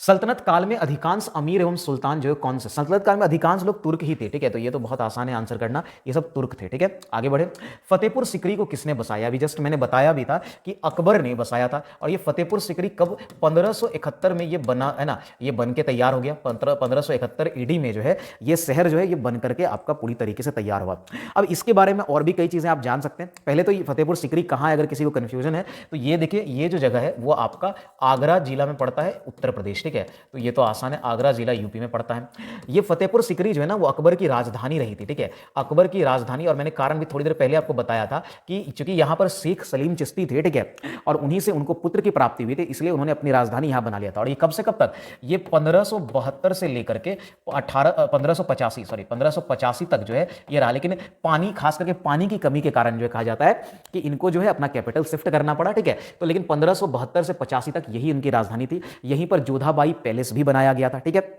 सल्तनत काल में अधिकांश अमीर एवं सुल्तान जो है कौन से, सल्तनत काल में अधिकांश लोग तुर्क ही थे, ठीक है, तो ये तो बहुत आसान है आंसर करना, ये सब तुर्क थे, ठीक है। आगे बढ़े। फतेहपुर सिकरी को किसने बसाया, अभी जस्ट मैंने बताया भी था कि अकबर ने बसाया था। और ये फतेहपुर सिकरी कब, 1571 में ये बना, है ना, ये बन के तैयार हो गया। 1571 ईडी में जो है ये शहर जो है ये बन करके आपका पूरी तरीके से तैयार हुआ। अब इसके बारे में और भी कई चीजें आप जान सकते हैं। पहले तो ये फतेहपुर सिकरी कहाँ है, अगर किसी को कंफ्यूजन है तो ये देखिए, ये जो जगह है वो आपका आगरा जिला में पड़ता है, उत्तर प्रदेश, ठीक है, तो ये तो आसान है, आगरा जिला यूपी में पड़ता है। ये फतेहपुर सिकरी जो है ना वो अकबर की राजधानी रही थी, ठीक है, अकबर की राजधानी। और मैंने कारण भी थोड़ी देर पहले आपको बताया था कि चूंकि यहां पर शेख सलीम चिश्ती थे, ठीक है, और उन्हीं से उनको पुत्र की प्राप्ति हुई थी, इसलिए उन्होंने अपनी राजधानी यहां बना लिया था। और ये कब से कब तक, ये 1572 से लेकर के 1585 तक जो है ये रहा। लेकिन पानी, खास करके पानी की कमी के कारण जो है कहा जाता है कि इनको जो है अपना कैपिटल शिफ्ट करना पड़ा, ठीक है। तो लेकिन 1572 से 85 तक यही उनकी राजधानी थी। यहीं पर जोधाबाई पैलेस भी बनाया गया था, ठीक है।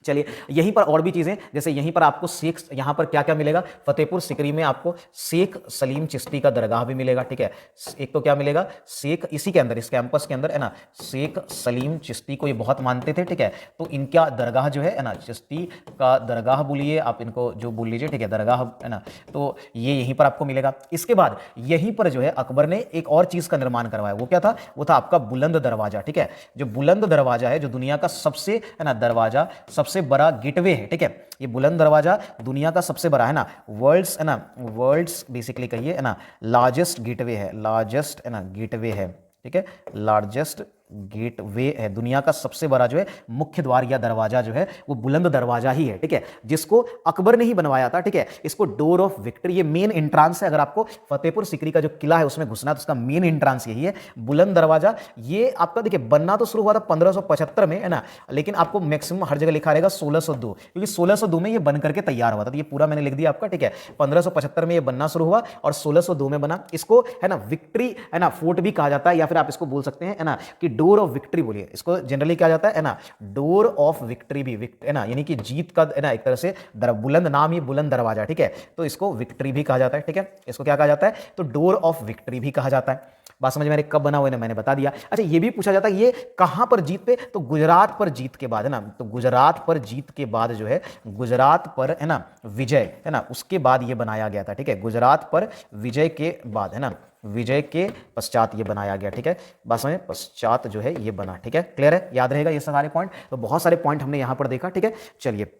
चलिए यहीं पर और भी चीजें, जैसे यहीं पर आपको शेख, यहां पर क्या क्या मिलेगा, फतेहपुर सिकरी में आपको शेख सलीम चिश्ती का दरगाह भी मिलेगा, ठीक है। एक तो क्या मिलेगा, शेख, इसी के अंदर, इस कैंपस के अंदर, है ना, शेख सलीम चिश्ती को ये बहुत मानते थे, ठीक है, तो इनका दरगाह जो है ना, चिश्ती का दरगाह बोलिए आप इनको जो बोल लीजिए, ठीक है, दरगाह, है ना, तो ये यहीं पर आपको मिलेगा। इसके बाद यहीं पर जो है अकबर ने एक और चीज का निर्माण करवाया, वो क्या था, वो था आपका बुलंद दरवाजा, ठीक है। जो बुलंद दरवाजा है, जो दुनिया का सबसे, है ना, दरवाजा, सबसे बड़ा गेटवे है, ठीक है, ये बुलंद दरवाजा दुनिया का सबसे बड़ा, है ना, वर्ल्ड्स, है ना, वर्ल्ड्स बेसिकली कहिए, है ना, लार्जेस्ट गेटवे है, लार्जेस्ट, है ना, गेटवे है, ठीक है, लार्जेस्ट गेटवे है, दुनिया का सबसे बड़ा जो है मुख्य द्वार या दरवाजा जो है वो बुलंद दरवाजा ही है, ठीक है, जिसको अकबर ने ही बनवाया था, ठीक है। इसको डोर ऑफ विक्ट्री, ये मेन एंट्रांस है। अगर आपको फतेहपुर सिकरी का जो किला है उसमें घुसना तो उसका मेन एंट्रांस यही है, बुलंद दरवाजा। ये आपका देखिए बनना तो शुरू हुआ था 1575 में, है ना, लेकिन आपको मैक्सिमम हर जगह लिखा रहेगा 1602, क्योंकि 1602 में ये बन करके तैयार हुआ था। तो ये पूरा मैंने लिख दिया आपका, ठीक है, 1575 में ये बनना शुरू हुआ और 1602 में बना। इसको, है ना, विक्ट्री, है ना, फोर्ट भी कहा जाता है, या फिर आप इसको बोल सकते हैं, है ना, कि डोर ऑफ विक्ट्री बोलिए, इसको जनरली क्या जाता है ना, डोर ऑफ विक्ट्री भी, है ना, यानी कि जीत का, है ना, एक तरह से बुलंद नाम ही बुलंद दरवाजा, ठीक है, तो इसको विक्ट्री भी कहा जाता है, ठीक है, इसको क्या कहा जाता है, तो डोर ऑफ विक्ट्री भी कहा जाता है। बात समझ में, कब बना हुआ है मैंने बता दिया। अच्छा, ये भी पूछा जाता है ये कहां पर जीत पे, तो गुजरात पर जीत के बाद, है ना, तो गुजरात पर जीत के बाद जो है, गुजरात पर, है ना, विजय, है ना, उसके बाद ये बनाया गया था, ठीक है, गुजरात पर विजय के बाद, है ना, विजय के पश्चात ये बनाया गया, ठीक है, बस में पश्चात जो है ये बना, ठीक है, क्लियर है, याद रहेगा ये सारे पॉइंट। तो बहुत सारे पॉइंट हमने यहां पर देखा, ठीक है। चलिए,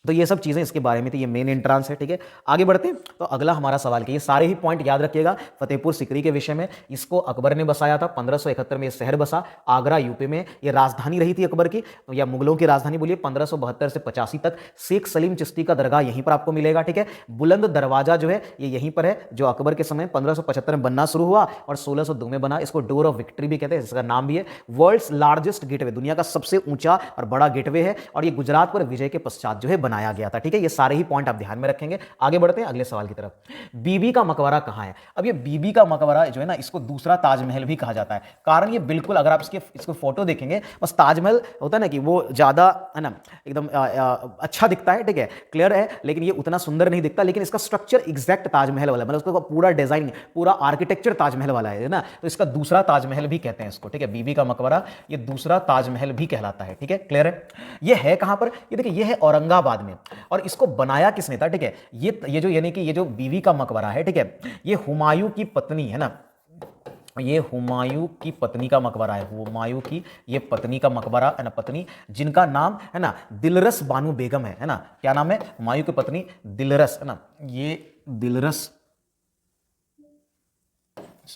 तो ये सब चीजें इसके बारे में थी, ये मेन एंट्रांस है, ठीक है। आगे बढ़ते हैं, तो अगला हमारा सवाल क्या, ये सारे ही पॉइंट याद रखिएगा फतेहपुर सिकरी के विषय में। इसको अकबर ने बसाया था, 1571 में ये शहर बसा, आगरा यूपी में, ये राजधानी रही थी अकबर की, या मुगलों की राजधानी बोलिए। 1572 से 85 तक शेख सलीम चिश्ती का दरगाह यहीं पर आपको मिलेगा, ठीक है। बुलंद दरवाजा जो है ये यहीं पर है, जो अकबर के समय 1575 में बनना शुरू हुआ और 1602 में बना। इसको डोर ऑफ विक्ट्री भी कहते हैं, इसका नाम भी है। वर्ल्ड्स लार्जेस्ट गेटवे, दुनिया का सबसे ऊंचा और बड़ा गेटवे है, और ये गुजरात पर विजय के पश्चात जो है बनाया गया था, ठीक है। ये सारे ही पॉइंट आप ध्यान में रखेंगे। आगे बढ़ते हैं अगले सवाल की तरफ। बीबी का मकबरा कहां है? अब ये बीबी का मकबरा जो है ना, इसको दूसरा ताजमहल भी कहा जाता है। कारण ये बिल्कुल, अगर आप इसको फोटो देखेंगे, बस ताजमहल होता है ना कि वो ज्यादा, है ना, एकदम अच्छा दिखता है, ठीक है, क्लियर है, लेकिन ये उतना सुंदर नहीं दिखता। लेकिन इसका स्ट्रक्चर एग्जैक्ट ताजमहल वाला, मतलब उसका पूरा डिजाइन, पूरा आर्किटेक्चर ताजमहल वाला है ना, तो इसका दूसरा ताजमहल भी कहते हैं इसको, ठीक है। बीबी का मकबरा ये दूसरा ताजमहल भी कहलाता है, ठीक है, क्लियर है। ये है कहां पर? ये देखिए, ये है औरंगाबाद में। और इसको बनाया किसने था, ठीक है, ये जो यानी कि ये जो बीवी का मकबरा है, ठीक है, ये हुमायूं की पत्नी है ना, ये हुमायूं की पत्नी का मकबरा है, हुमायूं की ये पत्नी का मकबरा है ना, पत्नी जिनका नाम है ना दिलरस बानो बेगम है ना, क्या नाम है, हुमायूं की पत्नी दिलरस है ना, ये दिलरस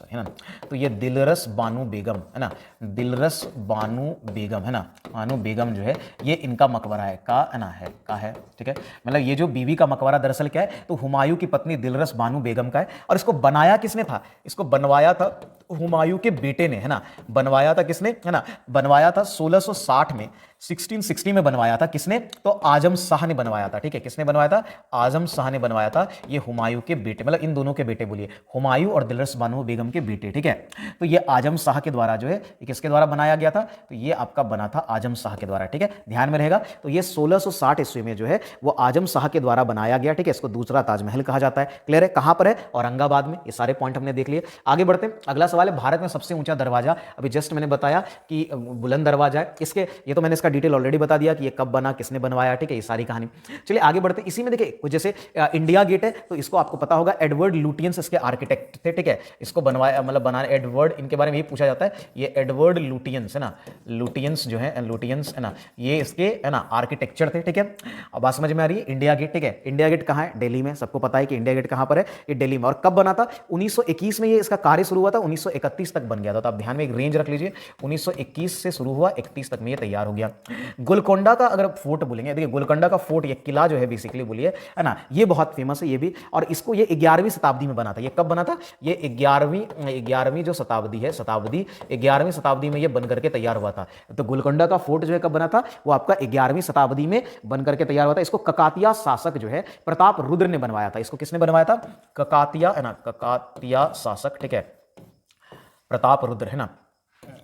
है ना, तो ये दिलरस बानो बेगम है ना, दिलरस बानो बेगम है ना, बानो बेगम जो है ये इनका मकबरा है, का है, ठीक है, मतलब ये जो बीवी का मकबरा दरअसल क्या है, तो हुमायूं की पत्नी दिलरस बानो बेगम का है। और इसको बनाया किसने था, इसको बनवाया था हुमायूं के बेटे ने, है ना, बनवाया था किसने, है ना, बनवाया था 1660 में, 1660 में बनवाया था किसने, तो आजम शाह ने बनवाया था, ठीक है, किसने बनवाया था, आजम शाह ने बनवाया था, ये हुमायूं के बेटे, मतलब इन दोनों के बेटे बोलिए, हुमायूं और दिलरस बानो बेगम के बेटे, ठीक है। तो ये आजम शाह के द्वारा जो है किसके द्वारा बनाया गया था, तो ये आपका बना था आजम शाह के द्वारा, ठीक है, ध्यान में रहेगा। तो ये 1660 ईस्वी में जो है वो आजम शाह के द्वारा बनाया गया, ठीक है, इसको दूसरा ताजमहल कहा जाता है। क्लियर है, कहां पर है, औरंगाबाद में। ये सारे पॉइंट हमने देख लिए, आगे बढ़ते हैं। अगला सवाल है, भारत में सबसे ऊंचा दरवाजा, अभी जस्ट मैंने बताया कि बुलंद दरवाजा है, इसके ये तो मैंने इसका डिटेल ऑलरेडी बता दिया कि ये कब बना, किसने बनवाया, ठीक है, ये सारी कहानी। चलिए आगे बढ़ते हैं। इसी में देखिए कुछ जैसे इंडिया गेट है, तो इसको आपको पता होगा एडवर्ड लुटियंस इसके आर्किटेक्ट थे, ठीक है, इसको बनवाया मतलब बनाने एडवर्ड, इनके बारे में ये पूछा जाता है, ये एडवर्ड लुटियंस है ना, लुटियंस जो है, लुटियंस है ना, ये इसके है ना आर्किटेक्चर थे, ठीक है। अब बात समझ में आ रही है, इंडिया गेट, ठीक है, इंडिया गेट कहाँ है, दिल्ली में, सबको पता है कि इंडिया गेट कहाँ पर है, ये दिल्ली में। और कब बना था, 1921 में ये इसका कार्य शुरू हुआ था, 1931 तक बन गया था। तो आप ध्यान में एक रेंज रख लीजिए, 1921 से शुरू हुआ, 31 तक में ये तैयार हो गया। गोलकोंडा का अगर फोर्ट बोलेंगे, देखिए गोलकोंडा का फोर्ट, ये किला जो है बेसिकली बोलिए, है ना, ये बहुत फेमस है ये भी, और इसको ये 11वीं शताब्दी में बना था। ये कब बना था, ये 11वीं जो शताब्दी है, 11वीं शताब्दी में ये बन करके तैयार हुआ था। तो गोलकोंडा का फोर्ट जो है कब बना था, वो आपका 11वीं शताब्दी में बन करके तैयार हुआ था। इसको ककातिया शासक जो है प्रताप रुद्र ने बनवाया था। इसको किसने बनवाया था, ककातिया है ना, ककातिया शासक, ठीक है, प्रताप रुद्र है ना,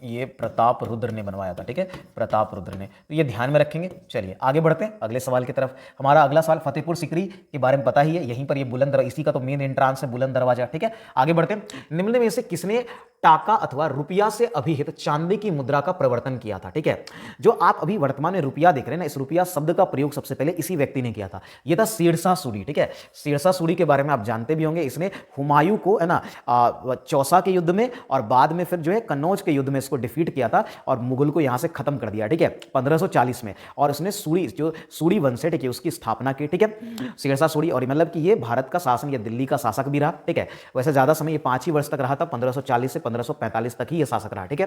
ये प्रताप रुद्र ने बनवाया था, ठीक है, प्रताप रुद्र ने। तो ये ध्यान में रखेंगे। चलिए आगे बढ़ते हैं अगले सवाल की तरफ। हमारा अगला सवाल फतेहपुर सीकरी के बारे में पता ही है, यहीं पर ये बुलंद, इसी का तो मेन एंट्रांस है बुलंद दरवाजा, ठीक है। आगे बढ़ते हैं। निम्न में से किसने टाका अथवा रुपया से अभिहित चांदी की मुद्रा का प्रवर्तन किया था, ठीक है। जो आप अभी वर्तमान में रुपया देख रहे हैं ना, इस रुपया शब्द का प्रयोग सबसे पहले इसी व्यक्ति ने किया था। यह था शेरशाह सूरी, ठीक है। शेरशाह सूरी के बारे में आप जानते भी होंगे, इसने हुमायूं को है ना चौसा के युद्ध में और बाद में फिर जो है कन्नौज के युद्ध में इसको डिफीट किया था और मुगल को यहां से खत्म कर दिया, ठीक है, 1540 में। और उसने सूरी, जो सूरी वंश है, ठीक है, उसकी स्थापना की, ठीक है, शेरशाह सूरी। और मतलब कि ये भारत का शासन या दिल्ली का शासक भी रहा, ठीक है। वैसे ज्यादा समय ये 5 ही वर्ष तक रहा था, 1540 से 1545 तक ही ये शासक रहा, ठीक है।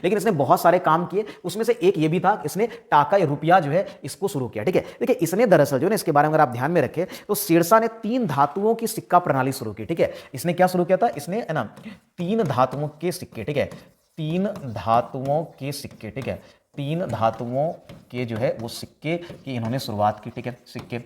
लेकिन इसने बहुत सारे काम किए, उसमें से एक ये भी था, इसने टाका या रुपया जो है इसको शुरू किया, ठीक है। देखिए इसने दरअसल जो है इसके बारे में अगर आप ध्यान में रखें तो शेरशाह ने 3 धातुओं की सिक्का प्रणाली शुरू की, ठीक है। इसने क्या शुरू किया था, इसने है ना 3 धातुओं के सिक्के, ठीक है, 3 धातुओं के सिक्के, ठीक है, 3 धातुओं के जो है वो सिक्के की इन्होंने शुरुआत की, ठीक है। सिक्के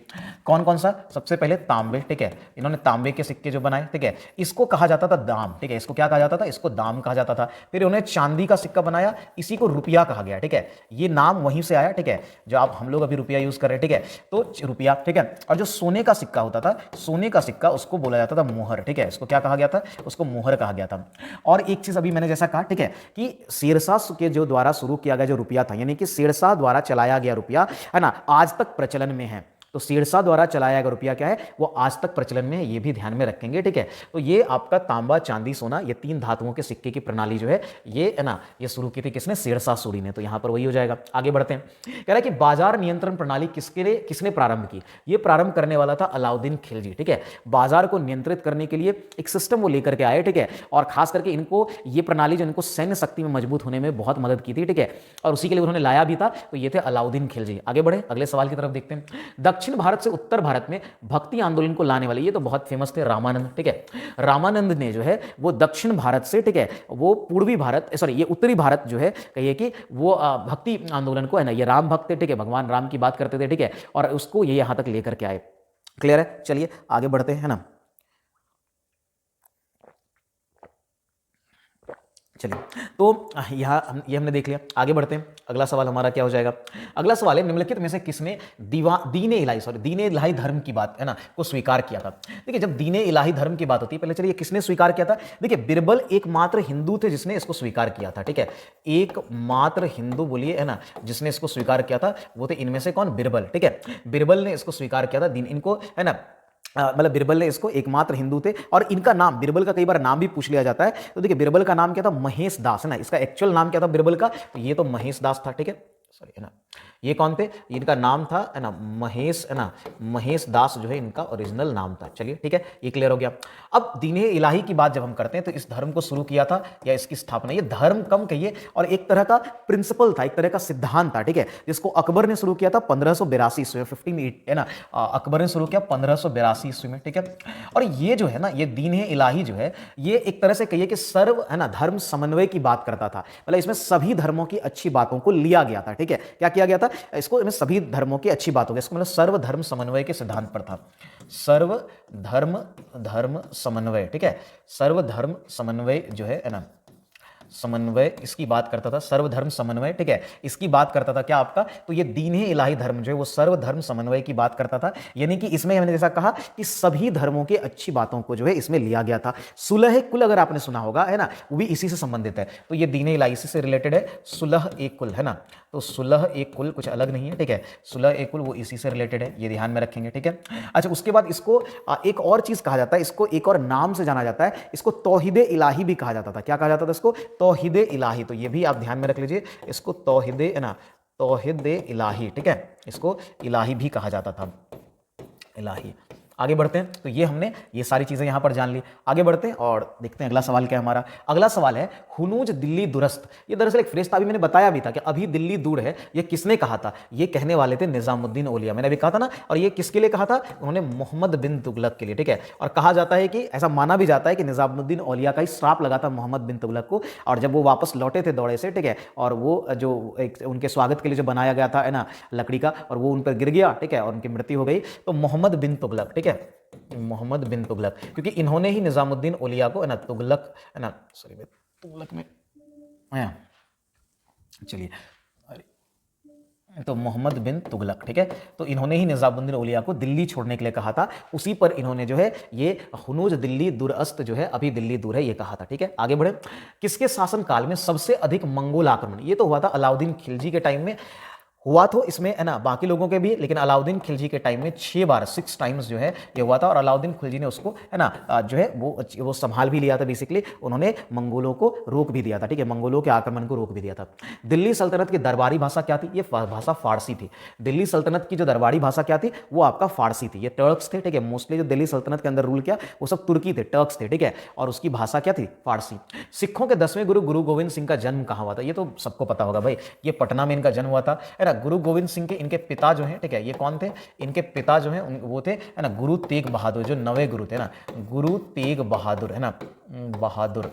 कौन कौन सा, सबसे पहले तांबे, ठीक है, इन्होंने तांबे के सिक्के जो बनाए, ठीक है, इसको कहा जाता था दाम, ठीक है, इसको क्या कहा जाता था, इसको दाम कहा जाता था। फिर उन्होंने चांदी का सिक्का बनाया, इसी को रुपया कहा गया, ठीक है, ये नाम वहीं से आया, ठीक है, जो आप हम लोग अभी रुपया यूज कर रहे हैं, ठीक है, तो रुपया, ठीक है। और जो सोने का सिक्का होता था, सोने का सिक्का, उसको बोला जाता था मोहर, ठीक है, इसको क्या कहा गया था, उसको मोहर कहा गया था। और एक चीज अभी मैंने जैसा कहा, ठीक है, कि शेरशाह के जो द्वारा शुरू किया गया जो रुपया था, यानी कि शेरशाह द्वारा चलाया गया रुपया है ना, आज तक प्रचलन में है। तो शेरशाह द्वारा चलाया गया रुपया क्या है, वो आज तक प्रचलन में है, ये भी ध्यान में रखेंगे, ठीक है। तो ये आपका तांबा, चांदी, सोना, ये 3 धातुओं के सिक्के की प्रणाली जो है ये है ना, ये शुरू की थी किसने, शेरशाह सूरी ने। तो यहां पर वही हो जाएगा। आगे बढ़ते हैं। कह रहा है कि बाजार नियंत्रण प्रणाली किसने प्रारंभ की, ये प्रारंभ करने वाला था अलाउद्दीन खिलजी, ठीक है। बाजार को नियंत्रित करने के लिए एक सिस्टम वो लेकर के आए, ठीक है, और खास करके इनको ये प्रणाली जो इनको सैन्य शक्ति में मजबूत होने में बहुत मदद की थी, ठीक है, और उसी के लिए उन्होंने लाया भी था। तो ये थे अलाउद्दीन खिलजी। आगे बढ़े अगले सवाल की तरफ देखते हैं। दक्षिण भारत से उत्तर भारत में भक्ति आंदोलन को लाने वाले, ये तो बहुत फेमस थे, रामानंद, ठीक है। रामानंद ने जो है वो दक्षिण भारत से, ठीक है, वो पूर्वी भारत, सॉरी ये उत्तरी भारत जो है, कहिए कि वो भक्ति आंदोलन को है ना, ये राम भक्त थे, ठीक है, भगवान राम की बात करते थे, ठीक है, और उसको ये यहां तक लेकर के आए। क्लियर है। चलिए आगे बढ़ते हैं ना। चलिए, तो ये हमने देख लिया। आगे बढ़ते हैं, अगला सवाल हमारा क्या हो जाएगा। अगला सवाल है, निम्नलिखित में से किसने दीन इलाही धर्म की बात है ना को स्वीकार किया था। देखिए, जब दीन इलाही धर्म की बात होती है, पहले चलिए किसने स्वीकार किया था। देखिए, बिरबल एकमात्र हिंदू थे जिसने इसको स्वीकार किया था, ठीक है। एकमात्र हिंदू बोलिए है ना जिसने इसको स्वीकार किया था, वो थे इनमें से कौन, बिरबल, ठीक है। बिरबल ने इसको स्वीकार किया था, इनको है ना मतलब बिरबल ने इसको, एकमात्र हिंदू थे। और इनका नाम, बिरबल का कई बार नाम भी पूछ लिया जाता है। तो देखिए, बिरबल का नाम क्या था, महेश दास, है ना। इसका एक्चुअल नाम क्या था बिरबल का, तो ये तो महेश दास था, ठीक है। सॉरी, है ना, ये कौन थे, इनका नाम था है ना महेश, है ना, महेश दास जो है इनका ओरिजिनल नाम था। चलिए, ठीक है, ये क्लियर हो गया। अब दीन इलाही की बात जब हम करते हैं तो इस धर्म को शुरू किया था या इसकी स्थापना, ये धर्म कम कहिए और एक तरह का प्रिंसिपल था, एक तरह का सिद्धांत था, ठीक है, जिसको अकबर ने शुरू किया था 1582 ईस्वी में, 15 है ना, अकबर ने शुरू किया 1582 ईस्वी में, ठीक है। और ये जो है ना, ये दीन इलाही जो है, ये एक तरह से कहिए कि सर्व है ना धर्म समन्वय की बात करता था। मतलब इसमें सभी धर्मों की अच्छी बातों को लिया गया था, ठीक है। क्या किया गया था, इसको में सभी धर्मों की अच्छी बात हो गई, इसको मतलब सर्व धर्म समन्वय के सिद्धांत पर था। सर्व धर्म समन्वय, ठीक है, सर्व धर्म समन्वय जो है ना, समन्वय इसकी बात करता था, सर्वधर्म समन्वय, ठीक है, इसकी बात करता था क्या आपका। तो ये दीन इलाही धर्म जो है वो सर्वधर्म समन्वय की बात करता था, यानी कि इसमें हमने जैसा कहा कि सभी धर्मों की अच्छी बातों को जो है इसमें लिया गया था। सुलह कुल अगर आपने सुना होगा, है ना, वो भी इसी से संबंधित है। तो ये दीन इलाही से रिलेटेड है, सुलह एक कुल, है ना। तो सुलह एक कुल कुछ अलग नहीं है, ठीक है, सुलह एक कुल वो इसी से रिलेटेड है, ये ध्यान में रखेंगे, ठीक है। अच्छा, उसके बाद इसको एक और चीज कहा जाता है, इसको एक और नाम से जाना जाता है, इसको तौहीद इलाही भी कहा जाता था। क्या कहा जाता था इसको, तौहीद इलाही। तो ये भी आप ध्यान में रख लीजिए, इसको तौहीद है ना, तौहीद इलाही, ठीक है, इसको इलाही भी कहा जाता था, इलाही। आगे बढ़ते हैं, तो ये हमने ये सारी चीजें यहां पर जान ली। आगे बढ़ते हैं और देखते हैं अगला सवाल क्या है हमारा। अगला सवाल है, हुनूज दिल्ली दुरस्त। ये दरअसल एक फ्रेज था, अभी मैंने बताया भी था कि अभी दिल्ली दूर है, ये किसने कहा था, ये कहने वाले थे निजामुद्दीन औलिया, मैंने अभी कहा था ना। और ये किसके लिए कहा था, उन्होंने मोहम्मद बिन तुगलक के लिए, ठीक है। और कहा जाता है कि ऐसा माना भी जाता है कि निजामुद्दीन औलिया का ही श्राप लगा था मोहम्मद बिन तुगलक को, और जब वो वापस लौटे थे दौड़े से, ठीक है, और वो जो एक उनके स्वागत के लिए जो बनाया गया था है ना लकड़ी का, और वो उन पर गिर गया, ठीक है, और उनकी मृत्यु हो गई। तो मोहम्मद बिन तुगलक, ठीक है, मोहम्मद बिन तुगलक, क्योंकि इन्होंने ही निजामुद्दीन औलिया को है ना तुगलक, है ना, सॉरी तुगलक में चलिए, तो मोहम्मद बिन तुगलक, ठीक है, तो इन्होंने ही निजामुद्दीन औलिया को दिल्ली छोड़ने के लिए कहा था। उसी पर इन्होंने जो है ये हुनूज दिल्ली दुरस्त जो है, अभी दिल्ली दूर है, ये कहा था, ठीक है। आगे बढ़े, किसके शासनकाल में सबसे अधिक मंगोल आक्रमण, ये तो हुआ था अलाउद्दीन खिलजी के टाइम में हुआ, तो इसमें है ना बाकी लोगों के भी, लेकिन अलाउद्दीन खिलजी के टाइम में 6 बार 6 टाइम्स जो है ये हुआ था। और अलाउद्दीन खिलजी ने उसको है ना जो है वो संभाल भी लिया था, बेसिकली उन्होंने मंगोलों को रोक भी दिया था, ठीक है, मंगोलों के आक्रमण को रोक भी दिया था। दिल्ली सल्तनत की दरबारी भाषा क्या थी, ये भाषा फारसी थी। दिल्ली सल्तनत की जो दरबारी भाषा क्या थी, वो आपका फारसी थी। ये टर्क्स थे, ठीक है, मोस्टली जो दिल्ली सल्तनत के अंदर रूल किया वो सब तुर्की थे, टर्क्स थे, ठीक है, और उसकी भाषा क्या थी, फारसी। सिखों के 10वें गुरु गुरु गोविंद सिंह का जन्म कहाँ हुआ था, ये तो सबको पता होगा भाई, ये पटना में इनका जन्म हुआ था, है ना। गुरु गोविंद सिंह इनके पिता जो हैं, ठीक है, ये कौन थे, इनके पिता जो हैं वो थे है ना गुरु तेग बहादुर, जो 9वें गुरु थे ना, गुरु तेग बहादुर, है ना, बहादुर,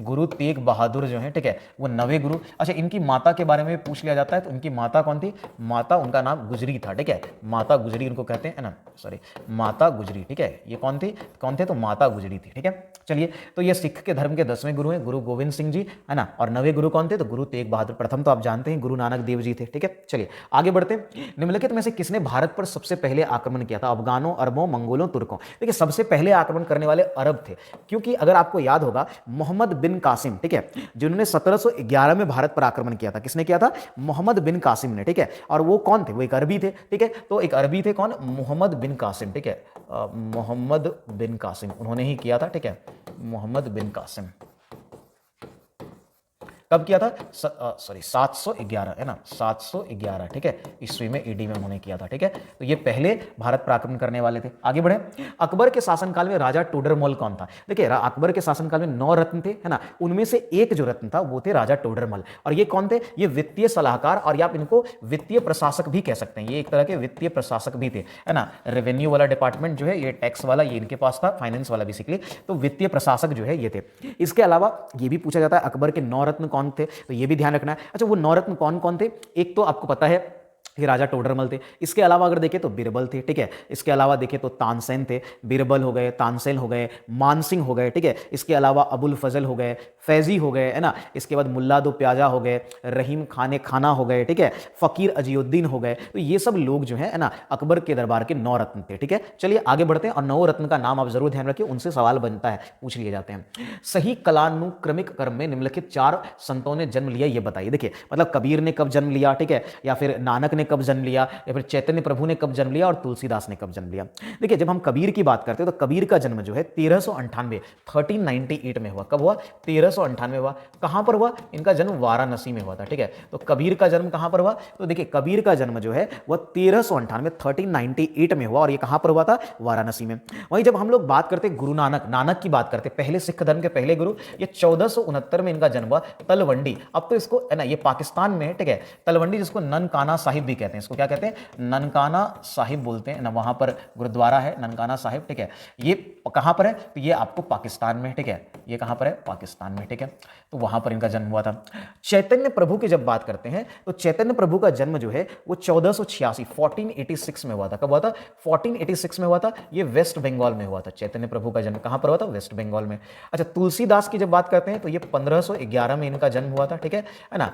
गुरु तेग बहादुर जो है, ठीक है, वो 9वें गुरु। अच्छा, इनकी माता के बारे में पूछ लिया जाता है, तो उनकी माता कौन थी, माता उनका नाम गुजरी था, ठीक है, माता गुजरी उनको कहते हैं ना, सॉरी माता गुजरी, ठीक है, ये कौन थे, तो माता गुजरी थी, ठीक है। चलिए, तो ये सिख के धर्म के 10वें गुरु हैं गुरु गोविंद सिंह जी, है ना, और 9वें गुरु कौन थे, तो गुरु तेग बहादुर। प्रथम तो आप जानते हैं गुरु नानक देव जी थे, ठीक है। चलिए आगे बढ़ते हैं, निम्नलिखित में से किसने भारत पर सबसे पहले आक्रमण किया था, अफगानों, अरबों, मंगोलों, तुर्कों। देखिए, सबसे पहले आक्रमण करने वाले अरब थे, क्योंकि अगर आपको याद होगा मोहम्मद बिन कासिम, ठीक है, जिन्होंने 1711 में भारत पर आक्रमण किया था, किसने किया था, मोहम्मद बिन कासिम ने, ठीक है। और वो कौन थे, वो एक अरबी थे, ठीक है, तो एक अरबी थे कौन, मोहम्मद बिन कासिम, ठीक है, मोहम्मद बिन कासिम, उन्होंने ही किया था, ठीक है, मोहम्मद बिन कासिम। कब किया था, सॉरी 711, है ना, 711, ठीक है, ईस्वी में ईडी में उन्होंने किया था, ठीक है। तो ये पहले भारत पर आक्रमण करने वाले थे। आगे बढ़े, अकबर के शासनकाल में राजा टोडरमल कौन था। देखिए, अकबर के शासनकाल में 9 रत्न थे, है ना, उनमें से एक जो रत्न था वो थे राजा टोडरमल। और ये कौन थे, ये वित्तीय सलाहकार, और आप इनको वित्तीय प्रशासक भी कह सकते हैं, ये एक तरह के वित्तीय प्रशासक भी थे, है ना। रेवेन्यू वाला डिपार्टमेंट जो है, ये टैक्स वाला ये इनके पास था, फाइनेंस वाला बेसिकली, तो वित्तीय प्रशासक जो है ये थे। इसके अलावा ये भी पूछा जाता है अकबर के 9 रत्न कौन थे, तो ये भी ध्यान रखना है। अच्छा, वो 9 रत्न कौन कौन थे, एक तो आपको पता है ये राजा टोडरमल थे। इसके अलावा अगर देखें तो बीरबल थे, ठीक है। इसके अलावा देखें तो तानसेन थे, बीरबल हो गए, तानसेन हो गए, मानसिंह हो गए, ठीक है। इसके अलावा अबुल फजल हो गए, फैजी हो गए, है ना। इसके बाद मुल्ला दो प्याजा हो गए, रहीम खाने खाना हो गए, ठीक है। फकीर अजीउद्दीन हो गए। तो ये सब लोग जो है ना अकबर के दरबार के 9 रत्न थे, ठीक है। चलिए आगे बढ़ते हैं और 9 रत्न का नाम आप जरूर ध्यान रखिए, उनसे सवाल बनता है, पूछ लिए जाते हैं। सही कालानुक्रमिक क्रम में निम्नलिखित 4 संतों ने जन्म लिया, ये बताइए। देखिए मतलब कबीर ने कब जन्म लिया, ठीक है, या फिर नानक ने कब जन्म लिया, या फिर चैतन्य प्रभु ने कब जन्म लिया और तुलसीदास ने कब जन्म लिया। देखिए जब हम कबीर की बात करते हैं तो कबीर का जन्म जो है 1398 में हुआ। कब हुआ? 1398 हुआ। कहां पर हुआ? इनका जन्म वाराणसी में हुआ था, ठीक है। तो कबीर का जन्म कहां पर हुआ? तो देखिए कबीर का जन्म जो है वह 1398 में हुआ और ये कहां पर हुआ था? वाराणसी में। वहीं जब हम लोग बात करते हैं गुरु नानक की बात करते हैं, पहले सिख धर्म के पहले गुरु, ये 1469 में इनका जन्म हुआ तलवंडी। अब तो इसको है ना ये पाकिस्तान में है, ठीक है, तलवंडी, जिसको ननकाना साहिब भी कहते हैं। इसको क्या कहते हैं? ननकाना साहिब बोलते हैं ना। वहां पर गुरुद्वारा है ननकाना साहिब, ठीक है। ये कहां पर है? तो ये आपको पाकिस्तान में, ठीक है। ये कहां पर है? पाकिस्तान में, ठीक है। तो वहां पर इनका जन्म हुआ था। चैतन्य प्रभु की जब बात करते हैं तो चैतन्य प्रभु का जन्म जो है वो 1486 में हुआ था। कब हुआ था? 1486 में हुआ था। ये वेस्ट बंगाल में हुआ था। चैतन्य प्रभु का जन्म कहां पर हुआ था? वेस्ट बंगाल में। अच्छा तुलसीदास की जब बात करते हैं तो ये 1511 में इनका जन्म हुआ था, ठीक है ना।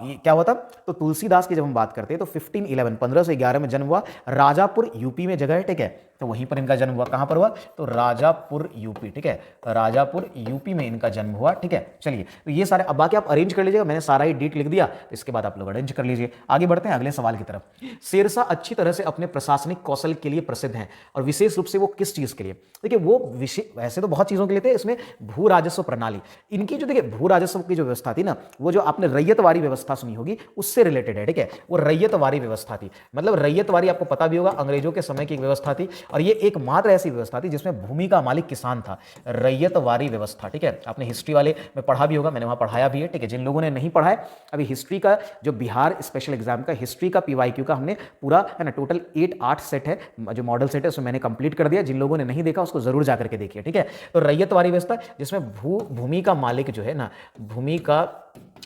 ये क्या हुआ था? तो तुलसीदास की जब हम बात करते हैं तो 1511 में जन्म हुआ। राजापुर यूपी में जगह है, ठीक है। तो वहीं पर इनका जन्म हुआ। कहां पर हुआ? तो राजापुर यूपी, ठीक है। राजापुर यूपी में इनका जन्म हुआ, ठीक है। चलिए तो ये सारे, अब बाकी आप अरेंज कर लीजिएगा, मैंने सारा ही डेट लिख दिया, तो इसके बाद आप लोग अरेंज कर लीजिए। आगे बढ़ते हैं अगले सवाल की तरफ। शेरशाह अच्छी तरह से अपने प्रशासनिक कौशल के लिए प्रसिद्ध हैं और विशेष रूप से वो किस चीज के लिए? देखिए वो वैसे तो बहुत चीजों के लिए थे, इसमें भू राजस्व प्रणाली इनकी जो, देखिए भू राजस्व की जो व्यवस्था थी ना, वो जो आपने रैयतवारी व्यवस्था सुनी होगी उससे रिलेटेड है, ठीक है। वो रैयतवारी व्यवस्था थी। मतलब रैयतवारी आपको पता भी होगा, अंग्रेजों के समय की एक व्यवस्था थी और ये एकमात्र ऐसी व्यवस्था थी जिसमें भूमि का मालिक किसान था। रैयतवारी व्यवस्था, ठीक है। आपने हिस्ट्री वाले में पढ़ा भी होगा, मैंने वहां पढ़ाया भी है, ठीक है। जिन लोगों ने नहीं पढ़ा है, अभी हिस्ट्री का जो बिहार स्पेशल एग्जाम का हिस्ट्री का PYQ का हमने पूरा है ना टोटल 8 सेट है, जो मॉडल सेट है उसमें मैंने कंप्लीट कर दिया। जिन लोगों ने नहीं देखा उसको जरूर जाकर के देखिए, ठीक है। तो रैयतवारी व्यवस्था जिसमें भूमि का मालिक जो है ना, भूमि का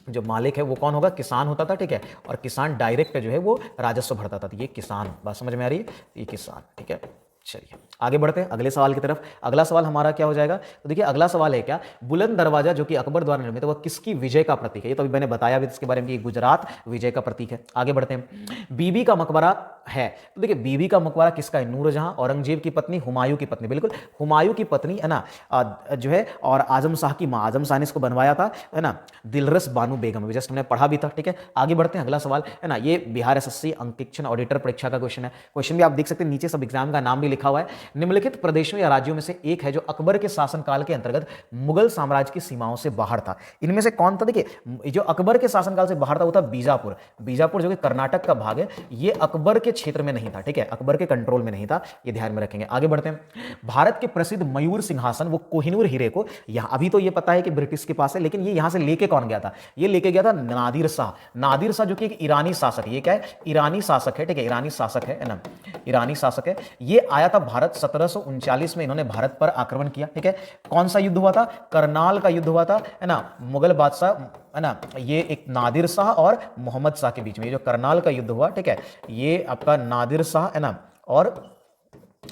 जो मालिक है वो कौन होगा? किसान होता था, ठीक है। और किसान डायरेक्ट जो है वो राजस्व भरता था। तो ये किसान, बात समझ में आ रही है? ये किसान, ठीक है। चलिए आगे बढ़ते हैं अगले सवाल की तरफ। अगला सवाल हमारा क्या हो जाएगा? तो देखिए अगला सवाल है क्या, बुलंद दरवाजा जो कि अकबर द्वारा निर्मित है वह किसकी विजय का प्रतीक है? ये तो अभी मैंने बताया भी इसके बारे में कि गुजरात विजय का प्रतीक है। आगे बढ़ते हैं। बीबी का मकबरा है, तो देखिए बीबी का मकबरा किसका है? नूरजहां, औरंगजेब की पत्नी, हुमायूं की पत्नी, बिल्कुल हुमायूं की पत्नी है ना, जो है, और आजम शाह की मां, आजम शाह ने इसको बनवाया था, है ना, दिलरस बानो बेगम। जस्ट हमने पढ़ा भी था, ठीक है। आगे बढ़ते हैं अगला सवाल है ना, ये बिहार SSC अंकेक्षण ऑडिटर परीक्षा का क्वेश्चन है। क्वेश्चन भी आप देख सकते हैं, नीचे सब एग्जाम का नाम भी लिखा हुआ है। निम्नलिखित प्रदेशों या राज्यों में से एक है जो अकबर के शासनकाल के अंतर्गत मुगल साम्राज्य की सीमाओं से बाहर था। इनमें से कौन था? देखिए जो अकबर के शासनकाल से बाहर था वो था बीजापुर। बीजापुर जो कि कर्नाटक का भाग है, ये अकबर के क्षेत्र में नहीं था, ठीक है, अकबर के कंट्रोल में नहीं था, ये ध्यान में रखेंगे। आगे बढ़ते हैं। भारत के प्रसिद्ध मयूर सिंहासन वो कोहिनूर हीरे को, यहां अभी तो ये पता है कि ब्रिटिश के पास है, लेकिन ये यहां से लेके कौन गया था? ये लेके गया था नादिर शाह। नादिर शाह जो कि एक ईरानी शासक है, ये क्या है? ईरानी शासक है, ठीक है, ईरानी शासक है ना, ईरानी शासक है। ये आया था भारत 1739 में, इन्होंने भारत पर आक्रमण किया, ठीक है। कौन सा युद्ध हुआ था? करनाल का युद्ध हुआ था, है ना, मुगल बादशाह, है ना, ये एक नादिर शाह और मोहम्मद शाह के बीच में, ये जो करनाल का युद्ध हुआ, ठीक है, ये आपका नादिर शाह, है ना, और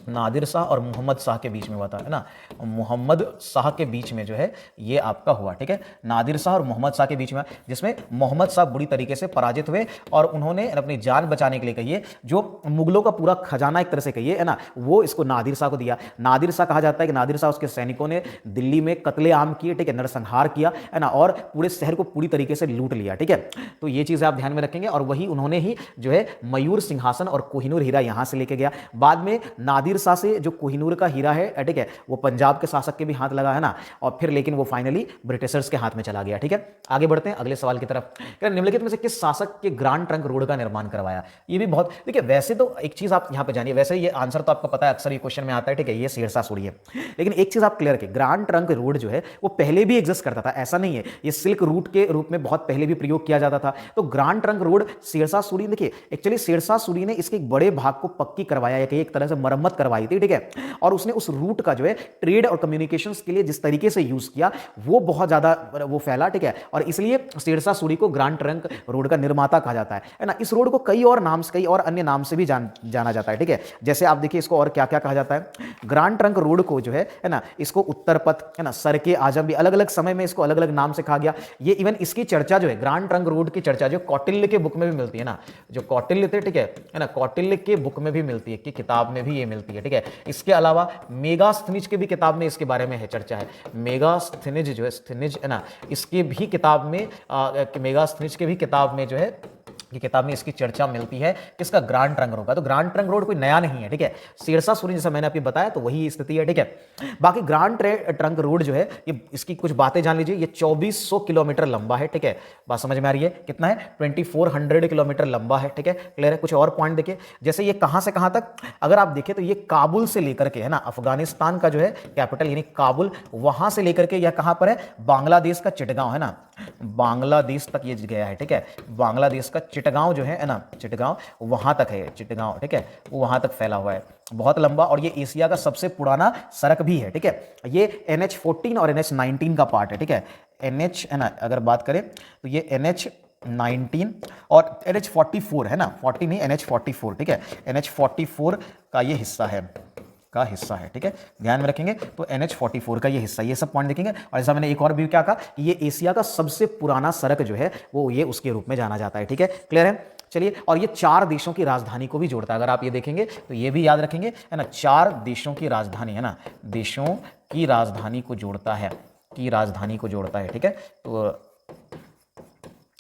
नादिर शाह और मोहम्मद शाह के बीच में हुआ था, है ना, मोहम्मद शाह के बीच में जो है ये आपका हुआ, ठीक है, नादिर शाह और मोहम्मद शाह के बीच में, जिसमें मोहम्मद शाह बुरी तरीके से पराजित हुए और उन्होंने अपनी जान बचाने के लिए कहिए जो मुगलों का पूरा खजाना एक तरह से कहिए, है ना, वो इसको नादिर शाह को दिया। नादिर शाह कहा जाता है कि नादिर शाह उसके सैनिकों ने दिल्ली में कत्लेआम किए, ठीक है, नरसंहार किया, है ना, और पूरे शहर को पूरी तरीके से लूट लिया, ठीक है। तो ये चीजें आप ध्यान में रखेंगे और वही उन्होंने ही जो है मयूर सिंहासन और कोहिनूर हीरा यहां से लेके गया। बाद में नादिर शाह से जो कोहिनूर का हीरा है, ठीक है, वो पंजाब के शासक के भी हाथ लगा, है ना, और फिर लेकिन वो फाइनली ब्रिटिशर्स के हाथ में चला गया, ठीक है। आगे बढ़ते हैं अगले सवाल की तरफ। निम्नलिखित में से किस शासक के ग्रांड ट्रंक रोड का निर्माण करवाया? ये भी बहुत, देखिए वैसे तो एक चीज आप यहां पे जानिए, वैसे ये आंसर तो आपको पता है, अक्सर ये क्वेश्चन में आता है, ठीक है, ये शेरशाह सूरी है, लेकिन एक चीज आप क्लियर रखिए, ग्रांड ट्रंक रोड जो है वो पहले भी एग्जिस्ट करता था, ऐसा नहीं है, ये सिल्क रूट के रूप में बहुत पहले भी प्रयोग किया जाता था। तो grand trunk road Sher Shah Suri, देखिए एक्चुअली शेरशाह सूरी ने इसके एक बड़े भाग को पक्की करवाया, एक तरह से मरम्मत करवाई थी, ठीक है। और उसने उस रूट का जो है ट्रेड और कम्युनिकेशंस के लिए जिस तरीके से यूज किया वो बहुत ज्यादा वो फैला, ठीक है। और इसलिए सिरसा सूरी को ग्रांड ट्रंक रोड का निर्माता कहा जाता है ना। इस रोड को कई और नाम से, कई और अन्य नाम से भी जाना जाता है, ठीक है। जैसे आप देखिए इसको और क्या क्या कहा जाता है। ग्रांड ट्रंक रोड को जो है ना, इसको उत्तर पथ, है ना, सर के आजम भी अलग अलग समय में इसको अलग अलग नाम से कहा गया। ये इवन इसकी चर्चा जो है ग्रांड ट्रंक रोड की चर्चा जो कौटिल्य के बुक में भी मिलती है ना, जो कौटिल्य थे, ठीक है ना, कौटिल्य के बुक में भी मिलती है, कि किताब में भी ये मिलती है, ठीक है। इसके अलावा मेगास्थनीज के भी किताब में इसके बारे में है चर्चा है। मेगास्थनीज जो है, स्थनीज है ना, इसके भी किताब में मेगास्थनीज के भी किताब में जो है, ये किताब में इसकी चर्चा मिलती है, किसका, ग्रांड ट्रंक रोड का। तो ग्रांड ट्रंक रोड कोई नया नहीं है, ठीक है। सिरसा सूरी जैसा मैंने आपको बताया तो वही स्थिति है, ठीक है। बाकी ग्रांड ट्रंक रोड जो है, ये इसकी कुछ बातें जान लीजिए। ये 2400 किलोमीटर लंबा है, ठीक है। बात समझ में आ रही है, कितना है, 2400 किलोमीटर लंबा है, ठीक है। क्लियर है। कुछ और पॉइंट देखिए, जैसे ये कहां से कहां तक, अगर आप देखें तो ये काबुल से लेकर के, है ना, अफगानिस्तान का जो है कैपिटल यानी काबुल, वहां से लेकर के यह कहां पर है, बांग्लादेश का चिटगांव, है ना, बांग्लादेश तक ये गया है, ठीक है। बांग्लादेश का चिटगांव जो है ना, चिटगांव वहां तक है, चिटगांव, ठीक है, वो वहां तक फैला हुआ है, बहुत लंबा। और ये एशिया का सबसे पुराना सड़क भी है, ठीक है। ये NH14 और NH19 का पार्ट है, ठीक है। NH, है ना, अगर बात करें तो ये NH19 और NH44 है ना, 40 नहीं, NH44, ठीक है। NH44 का ये हिस्सा है, ठीक है, ध्यान में रखेंगे। तो NH44 का ये हिस्सा, ये सब पॉइंट देखेंगे। और ऐसा मैंने एक और भी क्या कहा कि ये एशिया का सबसे पुराना सड़क जो है वो ये उसके रूप में जाना जाता है, ठीक है। क्लियर है। चलिए, और ये 4 देशों की राजधानी को भी जोड़ता है। अगर आप ये देखेंगे तो ये भी याद रखेंगे, है ना, 4 देशों की राजधानी, है ना, देशों की राजधानी को जोड़ता है, ठीक है। तो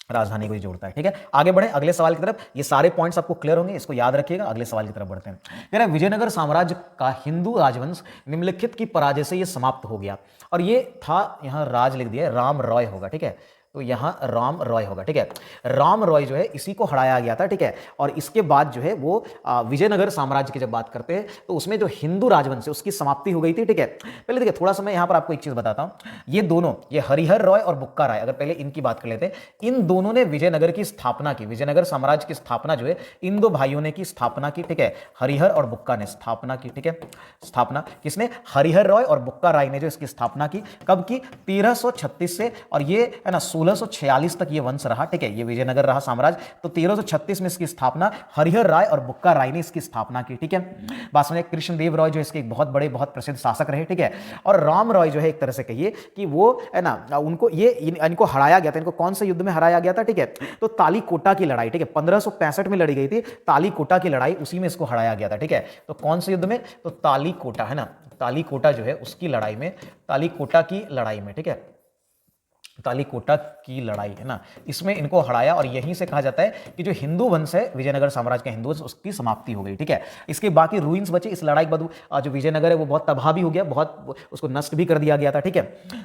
राजधानी को ही जोड़ता है, ठीक है। आगे बढ़े अगले सवाल की तरफ। ये सारे पॉइंट्स आपको क्लियर होंगे, इसको याद रखिएगा। अगले सवाल की तरफ बढ़ते हैं। कह रहे हैं विजयनगर साम्राज्य का हिंदू राजवंश निम्नलिखित की पराजय से ये समाप्त हो गया। और ये था, यहां राज लिख दिया है, राम रॉय होगा, ठीक है। तो यहां राम रॉय होगा, ठीक है। राम रॉय जो है इसी को हराया गया था, ठीक है। और इसके बाद जो है वो विजयनगर साम्राज्य की जब बात करते हैं तो उसमें जो हिंदू राजवंश है उसकी समाप्ति हो गई थी, ठीक है। पहले देखिए, थोड़ा सा मैं यहां पर आपको एक चीज बताता हूं। ये दोनों, ये हरिहर रॉय और बुक्का राय, अगर पहले इनकी बात कर लेते हैं, इन दोनों ने विजयनगर की स्थापना की। विजयनगर साम्राज्य की स्थापना जो है इन दो भाइयों ने की स्थापना की, ठीक है। हरिहर और बुक्का ने स्थापना की, ठीक है। स्थापना किसने, हरिहर रॉय और बुक्का राय ने जो इसकी स्थापना की। कब की, 1336 से, और ये है ना 1646 तक ये वंश रहा, ठीक है। ये विजयनगर रहा साम्राज्य। तो 1336 में इसकी स्थापना हरिहर राय और बुक्का राय ने इसकी स्थापना की, ठीक है। बात समझे। कृष्णदेव रॉय जो इसके एक बहुत बड़े, बहुत प्रसिद्ध शासक रहे, ठीक है। और राम रॉय जो है एक तरह से कहिए कि वो, है ना, उनको ये इनको हराया गया था। इनको कौन से युद्ध में हराया गया था, ठीक है। तो तालीकोटा की लड़ाई, ठीक है, 1565 में लड़ी गई थी तालीकोटा की लड़ाई, उसी में इसको हराया गया था, ठीक है। तो कौन से युद्ध में, तो तालीकोटा, है ना, तालीकोटा जो है उसकी लड़ाई में, तालीकोटा की लड़ाई में, ठीक है, तालीकोटा की लड़ाई, है ना, इसमें इनको हराया। और यहीं से कहा जाता है कि जो हिंदू वंश है, विजयनगर साम्राज्य का हिंदू वंश, उसकी समाप्ति हो गई, ठीक है। इसके बाकी रूइंस बचे। इस लड़ाई के बाद जो विजयनगर है वो बहुत तबाह भी हो गया, बहुत उसको नष्ट भी कर दिया गया था, ठीक है।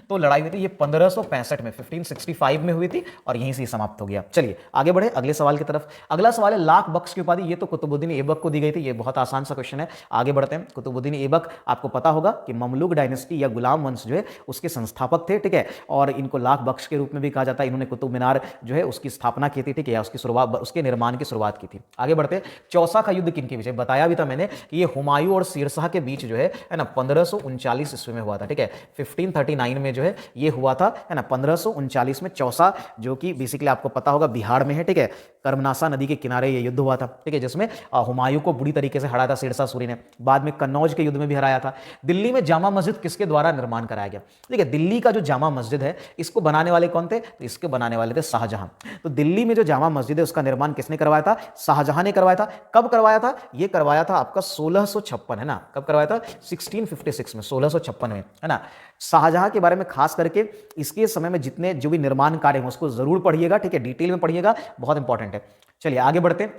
तो लड़ाई हुई थी ये 1565 में, 1565 में हुई थी और यहीं से समाप्त हो गया। चलिए आगे बढ़े अगले सवाल की तरफ। अगला सवाल है लाख बख्श की उपाधि। ये तो कुतुबुद्दीन ऐबक को दी गई थी, ये बहुत आसान सा क्वेश्चन है। आगे बढ़ते हैं। कुतुबुद्दीन ऐबक, आपको पता होगा कि ममलूक डायनेस्टी या गुलाम वंश जो है उसके संस्थापक थे, ठीक है। और इनको लाख बख्श के रूप में भी कहा जाता है। इन्होंने कुतुब मीनार जो है उसकी स्थापना की थी, ठीक है, उसकी शुरुआत, उसके निर्माण की शुरुआत की थी। आगे बढ़ते हैं। चौसा का युद्ध किनके बीच, बताया भी था मैंने कि ये हुमायूं और शेरशाह के बीच जो है ना 1539 ईस्वी में हुआ था, ठीक है। 1539 में जो है ये हुआ था, है ना, 1539 में चौसा, जो कि बेसिकली आपको पता होगा बिहार में है, ठीक है। कर्मनासा नदी के किनारे ये युद्ध हुआ था, ठीक है, जिसमें हुमायूं को बुरी तरीके से हराया था शेरशाह सूरी ने। बाद में कन्नौज के युद्ध में भी हराया था। दिल्ली में जामा मस्जिद किसके द्वारा निर्माण कराया गया, ठीक है। दिल्ली का जो जामा मस्जिद है इसको बनाने वाले कौन थे, तो इसके बनाने वाले थे शाहजहां। तो दिल्ली में जो जामा मस्जिद है उसका निर्माण किसने करवाया था, शाहजहां ने करवाया था। कब करवाया था, ये करवाया था आपका 1656, है ना। कब करवाया था, 1656 में, 1656 में, है ना। शाहजहां के बारे में खास करके इसके समय में जितने जो भी निर्माण कार्य हैं उसको जरूर पढ़िएगा, ठीक है, डिटेल में पढ़िएगा, बहुत इंपॉर्टेंट है। चलिए आगे बढ़ते हैं।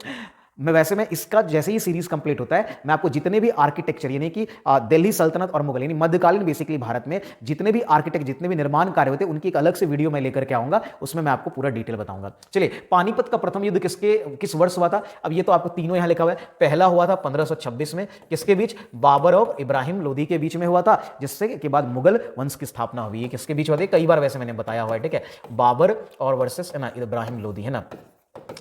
मैं इसका जैसे ही सीरीज कंप्लीट होता है मैं आपको जितने भी आर्किटेक्चर यानी कि दिल्ली सल्तनत और मुगल यानी मध्यकालीन बेसिकली भारत में जितने भी आर्किटेक्ट, जितने भी निर्माण कार्य होते हैं उनकी एक अलग से वीडियो मैं लेकर के आऊंगा, उसमें मैं आपको पूरा डिटेल बताऊंगा। चलिए, पानीपत का प्रथम युद्ध किस वर्ष हुआ था। अब ये तो आपको तीनों यहां लिखा हुआ है। पहला हुआ था 1526 में, किसके बीच, बाबर और इब्राहिम लोदी के बीच में हुआ था, जिससे के बाद मुगल वंश की स्थापना हुई है। किसके बीच हुआ था, कई बार वैसे मैंने बताया हुआ है, ठीक है, बाबर और वर्सेस, है ना, इब्राहिम लोदी, है ना।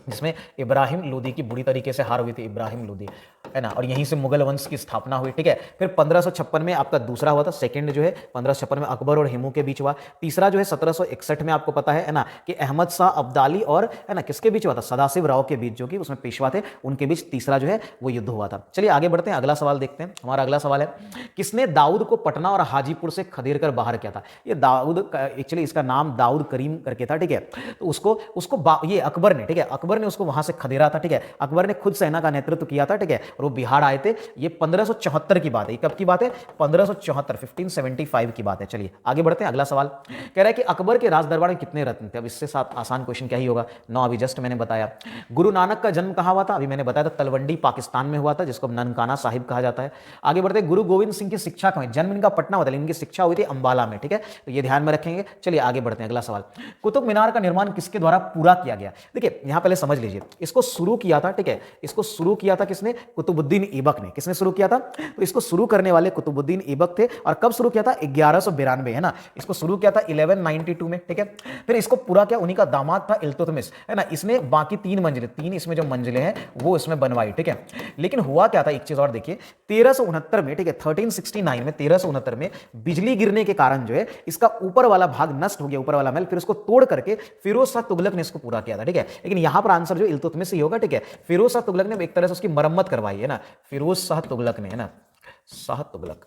जिसमें इब्राहिम लोदी की बुरी तरीके से हार हुई थी, इब्राहिम लोदी, है ना, और यहीं से मुगल वंश की स्थापना हुई, ठीक है। फिर 1556 में आपका दूसरा हुआ था, सेकंड जो है 1556 में अकबर और हिमू के बीच हुआ। तीसरा जो है 1761 में आपको पता है ना, कि अहमद शाह अब्दाली और, है ना, किसके बीच हुआ था, सदाशिव राव के बीच, जो कि उसमें पेशवा थे, उनके बीच तीसरा जो है वो युद्ध हुआ था। चलिए आगे बढ़ते हैं, अगला सवाल देखते हैं। हमारा अगला सवाल है, किसने दाऊद को पटना और हाजीपुर से खदेड़ कर बाहर किया था? ये दाऊद, एक्चुअली इसका नाम दाऊद करीम करके था, ठीक है। तो उसको ये अकबर ने, ठीक है, अकबर ने उसको वहां से खदेड़ा था, ठीक है। अकबर ने खुद सेना का नेतृत्व किया था, ठीक है, और वो बिहार आए थे। ये 1574 की बात है। कब की बात है? 1574, 1575 की बात है। चलिए आगे बढ़ते हैं, अगला सवाल कह रहा है कि अकबर के राज दरबार में कितने रत्न थे? अब इससे साथ आसान क्वेश्चन क्या ही होगा, 9 अभी जस्ट मैंने बताया। गुरु नानक का जन्म कहां हुआ था? अभी मैंने बताया था, तलवंडी पाकिस्तान में हुआ था, जिसको ननकाना साहिब कहा जाता है। आगे बढ़ते हैं, गुरु गोविंद सिंह की शिक्षा कहां? जन्म इनका पटना होता है, लेकिन इनकी शिक्षा हुई थी अंबाला में, ठीक है, तो ये ध्यान में रखेंगे। चलिए आगे बढ़ते हैं, अगला सवाल, कुतुब मीनार का निर्माण किसके द्वारा पूरा किया गया? देखिए यहां पहले समझ लीजिए, इसको शुरू किया था, ठीक है, इसको शुरू किया था किसने? कुतुबुद्दीन ऐबक ने। किसने शुरू किया था? तो इसको शुरू करने वाले कुतुबुद्दीन ऐबक थे। और कब शुरू किया था? 1192, है ना, इसको शुरू किया था 1192 में, ठीक है। फिर इसको पूरा किया उन्हीं का दामाद था इल्तुतमिश, है ना, इसने बाकी 3 मंजिलें, 3 इसमें जो मंजिलें हैं वो इसमें बनवाई, ठीक है। लेकिन हुआ क्या था, एक चीज और देखिए, 1369 में, ठीक है, 1369 में, 1369 में बिजली गिरने के कारण जो है इसका ऊपर वाला भाग नष्ट हो गया, ऊपर वाला महल, फिर उसको तोड़ करके फिरोज शाह तुगलक ने इसको पूरा किया था, ठीक है। लेकिन यहां पर आंसर जो इल्तुतमिश ही होगा, ठीक है। फिरोज शाह तुगलक ने एक तरह से उसकी मरम्मत करवाई, है ना, फिरोज शाह तुगलक ने, है ना, शाह तुगलक।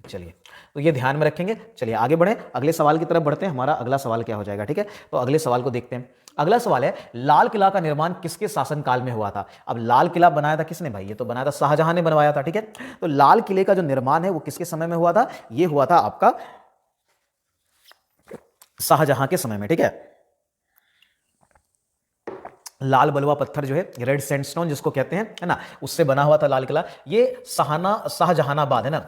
चलिए तो ये ध्यान में रखेंगे। चलिए आगे बढ़े, अगले सवाल की तरफ बढ़ते हैं। हमारा अगला सवाल क्या हो जाएगा, ठीक है, तो अगले सवाल को देखते हैं। अगला सवाल है, लाल किला का निर्माण किसके शासनकाल में हुआ था? अब लाल किला बनाया था किसने भाई? ये तो बनाया था शाहजहां ने बनवाया था, ठीक है। तो लाल किले का जो निर्माण है वो किसके समय में हुआ था? ये हुआ था आपका शाहजहां के समय में, ठीक है। लाल बलुआ पत्थर जो है, रेड सैंडस्टोन जिसको कहते हैं, है ना, उससे बना हुआ था लाल किला। ये शाहजहानाबाद, है ना,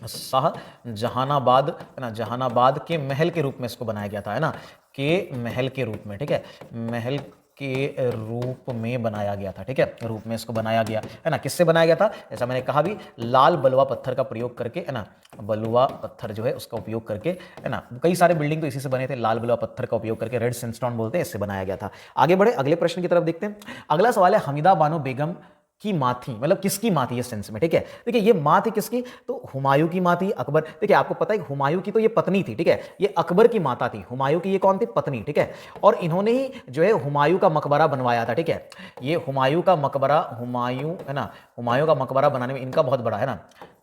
शाहजहानाबाद, है ना, जहानाबाद के महल के रूप में इसको बनाया गया था, है ना, के महल के रूप में, ठीक है, महल के रूप में बनाया गया था, ठीक है, रूप में इसको बनाया गया, है ना। किससे बनाया गया था? जैसा मैंने कहा भी, लाल बलुआ पत्थर का प्रयोग करके, है ना, बलुआ पत्थर जो है उसका उपयोग करके, है ना, कई सारे बिल्डिंग तो इसी से बने थे, लाल बलुआ पत्थर का उपयोग करके, रेड सैंडस्टोन बोलते हैं, इससे बनाया गया था। आगे बढ़े, अगले प्रश्न की तरफ देखते हैं। अगला सवाल है, हमीदा बानो बेगम की मां थी, मतलब किसकी मां थी, ये सेंस में, ठीक है। देखिए ये मां थी किसकी? तो हुमायूं की मां थी। अकबर, देखिए आपको पता है हुमायूं की तो ये पत्नी थी, ठीक है, ये अकबर की माता थी। हुमायूं की ये कौन थी? पत्नी, ठीक है। और इन्होंने ही जो है हुमायूं का मकबरा बनवाया था, ठीक है। ये हुमायूं का मकबरा, हुमायूं, है ना, हुमायूं का मकबरा बनाने में इनका बहुत बड़ा, है ना,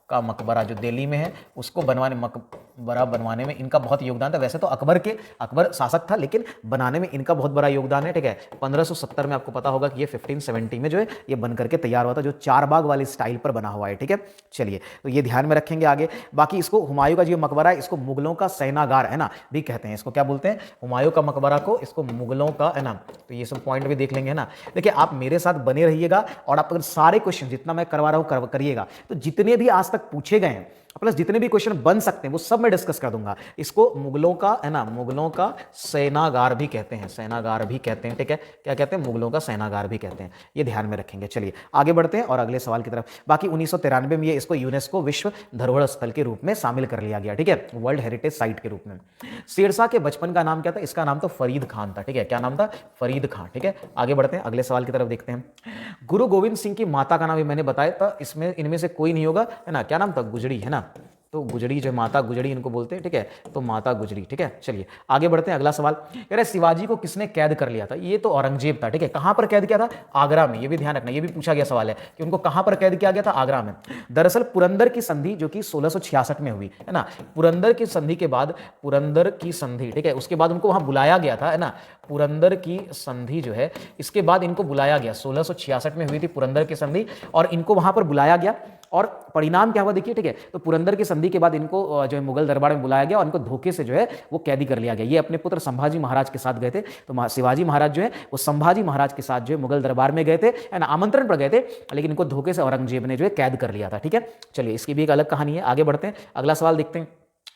का मकबरा जो दिल्ली में है उसको मकबरा बनवाने में इनका बहुत योगदान था। वैसे तो अकबर शासक था, लेकिन बनाने में इनका बहुत बड़ा योगदान है, ठीक है। 1570 में आपको पता होगा कि ये 1570 में जो है ये बन करके तैयार हुआ था, जो 4 बाग वाली स्टाइल पर बना हुआ है, ठीक है। चलिए तो ये ध्यान में रखेंगे आगे। बाकी इसको हुमायूं का जो मकबरा है इसको मुगलों का सेनागार, है ना, भी कहते हैं। इसको क्या बोलते हैं? हुमायूं का मकबरा को, इसको मुगलों का, है ना, तो ये सब पॉइंट भी देख लेंगे, है ना। देखिए आप मेरे साथ बने रहिएगा और आप अगर सारे क्वेश्चन जितना मैं करवा रहा हूं करिएगा, तो जितने भी आज तक पूछे गए हैं प्लस जितने भी क्वेश्चन बन सकते हैं वो सब मैं डिस्कस कर दूंगा। इसको मुगलों का, है ना, मुगलों का सेनागार भी कहते हैं, सेनागार भी कहते हैं, ठीक है। क्या कहते हैं? मुगलों का सेनागार भी कहते हैं। ये ध्यान में रखेंगे। चलिए आगे बढ़ते हैं और अगले सवाल की तरफ। बाकी 1993 में ये इसको यूनेस्को विश्व धरोहर स्थल के रूप में शामिल कर लिया गया, ठीक है, वर्ल्ड हेरिटेज साइट के रूप में। शेरशाह के बचपन का नाम क्या था? इसका नाम तो फरीद खान था, ठीक है। क्या नाम था? फरीद खान, ठीक है। आगे बढ़ते हैं, अगले सवाल की तरफ देखते हैं। गुरु गोविंद सिंह की माता का नाम भी मैंने बताया था, इसमें इनमें से कोई नहीं होगा, है ना। क्या नाम था? गुजरी, है ना, तो गुजरी जो माता गुजरी इनको बोलते हैं, ठीक है, तो माता गुजरी, ठीक है। चलिए आगे बढ़ते हैं, अगला सवाल कह रहे शिवाजी को किसने कैद कर लिया था? ये तो औरंगजेब था, ठीक है। कहां पर कैद किया था? आगरा में। ये भी ध्यान रखना, ये भी पूछा गया सवाल है कि उनको कहां पर कैद किया गया था? आगरा में। दरअसल पुरंदर की संधि जो कि 1666 में हुई, है ना, पुरंदर की संधि के बाद, पुरंदर की संधि, ठीक है, उसके बाद उनको वहां बुलाया गया था, है ना, पुरंदर की संधि जो है इसके बाद इनको बुलाया गया, 1666 में हुई थी पुरंदर की संधि और इनको वहां पर बुलाया गया। और परिणाम क्या हुआ देखिए, ठीक है, तो पुरंदर की संधि के बाद इनको जो है मुगल दरबार में बुलाया गया और इनको धोखे से जो है वो कैदी कर लिया गया। ये अपने पुत्र संभाजी महाराज के साथ गए थे, तो शिवाजी महाराज जो है वो संभाजी महाराज के साथ जो है मुगल दरबार में गए थे, है ना, आमंत्रण पर गए थे, लेकिन इनको धोखे से औरंगजेब ने जो है कैद कर लिया था, ठीक है। चलिए इसकी भी एक अलग कहानी है। आगे बढ़ते हैं, अगला सवाल देखते हैं।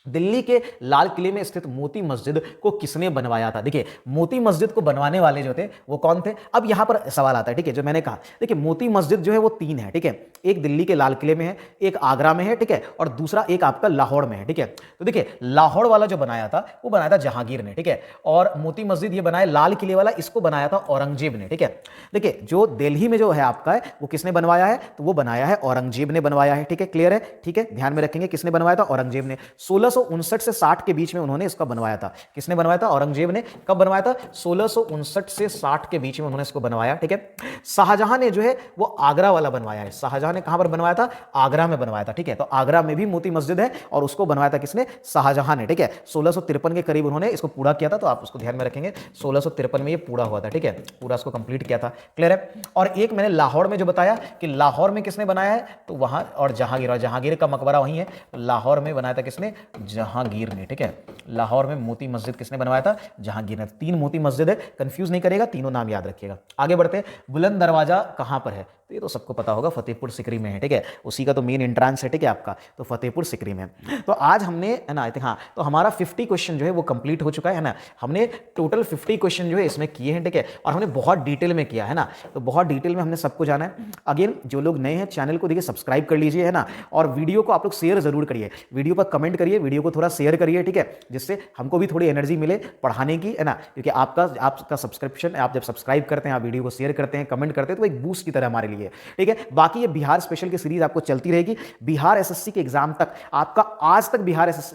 दिल्ली के लाल किले में स्थित मोती मस्जिद को किसने बनवाया था? देखिए, मोती मस्जिद को बनवाने वाले जो थे वो कौन थे? अब यहां पर सवाल आता है, ठीक है, जो मैंने कहा, देखिए मोती मस्जिद जो है वो 3 है, ठीक है, एक दिल्ली के लाल किले में है, एक आगरा में है, ठीक है, और दूसरा एक आपका लाहौर में है, ठीक है। तो देखिए लाहौर वाला जो बनाया था वो बनाया था जहांगीर ने, ठीक है, और मोती मस्जिद ये बनाया लाल किले वाला, इसको बनाया था औरंगजेब ने, ठीक है। देखिए जो दिल्ली में जो है आपका है वो किसने बनवाया है? तो वो बनाया है औरंगजेब ने बनवाया है, ठीक है, क्लियर है, ठीक है, ध्यान में रखेंगे किसने बनवाया था? औरंगजेब ने। 1659 से 60 के बीच में उन्होंने इसका बनवाया था। किसने बनवाया था? औरंगजेब ने। कब बनवाया था? 1659 से 60 के बीच में उन्होंने इसको बनवाया, ठीक है। शाहजहां ने जो है वो आगरा वाला बनवाया है। शाहजहां ने कहां पर बनवाया था? आगरा में बनवाया था, ठीक है। तो आगरा में भी मोती मस्जिद है और उसको बनवाया था किसने? शाहजहां ने, ठीक है। 1653 के करीब उन्होंने इसको पूरा किया था, तो आप उसको ध्यान में रखेंगे 1653 में ये पूरा हुआ था, ठीक है, पूरा इसको कंप्लीट किया था, क्लियर है। और एक मैंने लाहौर में जो बताया कि लाहौर में किसने बनाया है, तो वहां, और जहांगीर का मकबरा वहीं है, लाहौर में बनाया था किसने? जहांगीर ने, ठीक है। लाहौर में मोती मस्जिद किसने बनवाया था? जहांगीर ने। 3 मोती मस्जिद है, कंफ्यूज नहीं करेगा, तीनों नाम याद रखिएगा। आगे बढ़ते हैं, बुलंद दरवाजा कहां पर है? तो ये तो सबको पता होगा, फतेहपुर सीकरी में है, ठीक है, उसी का तो मेन एंट्रेंस है, ठीक है, आपका, तो फतेहपुर सीकरी में। तो आज हमने, है ना, हाँ, तो हमारा 50 क्वेश्चन जो है वो कंप्लीट हो चुका है ना, हमने टोटल 50 क्वेश्चन जो है इसमें किए हैं, ठीक है, और हमने बहुत डिटेल में किया है ना, तो बहुत डिटेल में हमने सबको जाना है। अगेन जो लोग नए हैं चैनल को देखिए सब्सक्राइब कर लीजिए, है ना, और वीडियो को आप लोग शेयर जरूर करिए, वीडियो पर कमेंट करिए, वीडियो को थोड़ा शेयर करिए, ठीक है, जिससे हमको भी थोड़ी एनर्जी मिले पढ़ाने की, है ना, क्योंकि आपका सब्सक्रिप्शन, आप जब सब्सक्राइब करते हैं, आप वीडियो को शेयर करते हैं, कमेंट करते हैं, तो एक बूस्ट की तरह हमारे लिए, ठीक है। बाकी ये बिहार स्पेशल की सीरीज आपको चलती रहेगी, बिहार एसएससी के एग्जाम तक आपका, आज तक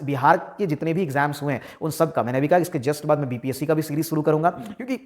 बिहार के जितने भी एग्जाम्स हुए हैं उन सब का, मैंने भी कहा इसके जस्ट बाद मैं बीपीएससी का भी सीरीज शुरू करूंगा, क्योंकि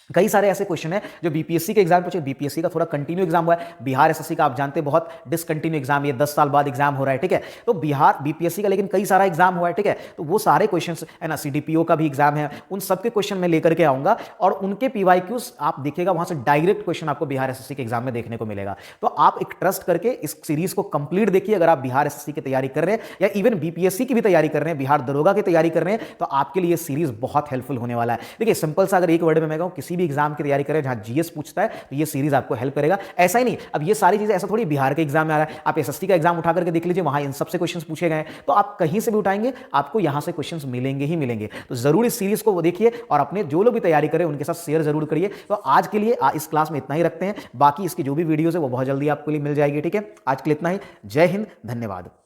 कई सारे ऐसे क्वेश्चन है जो बीपीएससी के एग्जाम पूछे, बीपीएससी का थोड़ा कंटिन्यू एग्जाम हुआ है, बिहार एसएससी का आप जानते हैं बहुत डिसकंटिन्यू एग्जाम, ये 10 साल बाद एग्जाम हो रहा है, ठीक है। तो बिहार बीपीएससी का लेकिन कई सारा एग्जाम हुआ है, ठीक है, तो वो सारे क्वेश्चंस, है ना, सीडीपीओ का भी एग्जाम है, उन सबके क्वेश्चन मैं लेकर के आऊंगा और उनके पीवाईक्यूज आप देखिएगा, वहां से डायरेक्ट क्वेश्चन आपको बिहार एसएससी के एग्जाम में देखने को मिलेगा। तो आप एक ट्रस्ट करके इस सीरीज को कंप्लीट देखिए, अगर आप बिहार एसएससी की तैयारी कर रहे हैं या इवन बीपीएससी की भी तैयारी कर रहे हैं, बिहार दरोगा की तैयारी कर रहे हैं, तो आपके लिए सीरीज बहुत हेल्पफुल होने वाला है। देखिए सिंपल सा अगर एक वर्ड में मैं कहूं, किसी भी एग्जाम की तैयारी जहां जीएस पूछता है तो ये सीरीज आपको हेल्प करेगा। ऐसा ही नहीं, अब ये सारी चीजें ऐसा थोड़ी बिहार के एग्जाम में आ रहा है, आप एसएससी का एग्जाम उठा करके देख लीजिए, वहां इन सबसे क्वेश्चंस पूछे गए, तो आप कहीं से भी उठाएंगे आपको यहां से क्वेश्चंस मिलेंगे ही मिलेंगे। तो जरूर इस सीरीज को देखिए और अपने जो लोग भी तैयारी करें उनके साथ शेयर जरूर करिए। तो आज के लिए इस क्लास में इतना ही रखते हैं, बाकी इसकी जो भी वीडियोस है वो बहुत जल्दी आपके लिए मिल जाएगी, ठीक है। आज के लिए इतना ही, जय हिंद, धन्यवाद।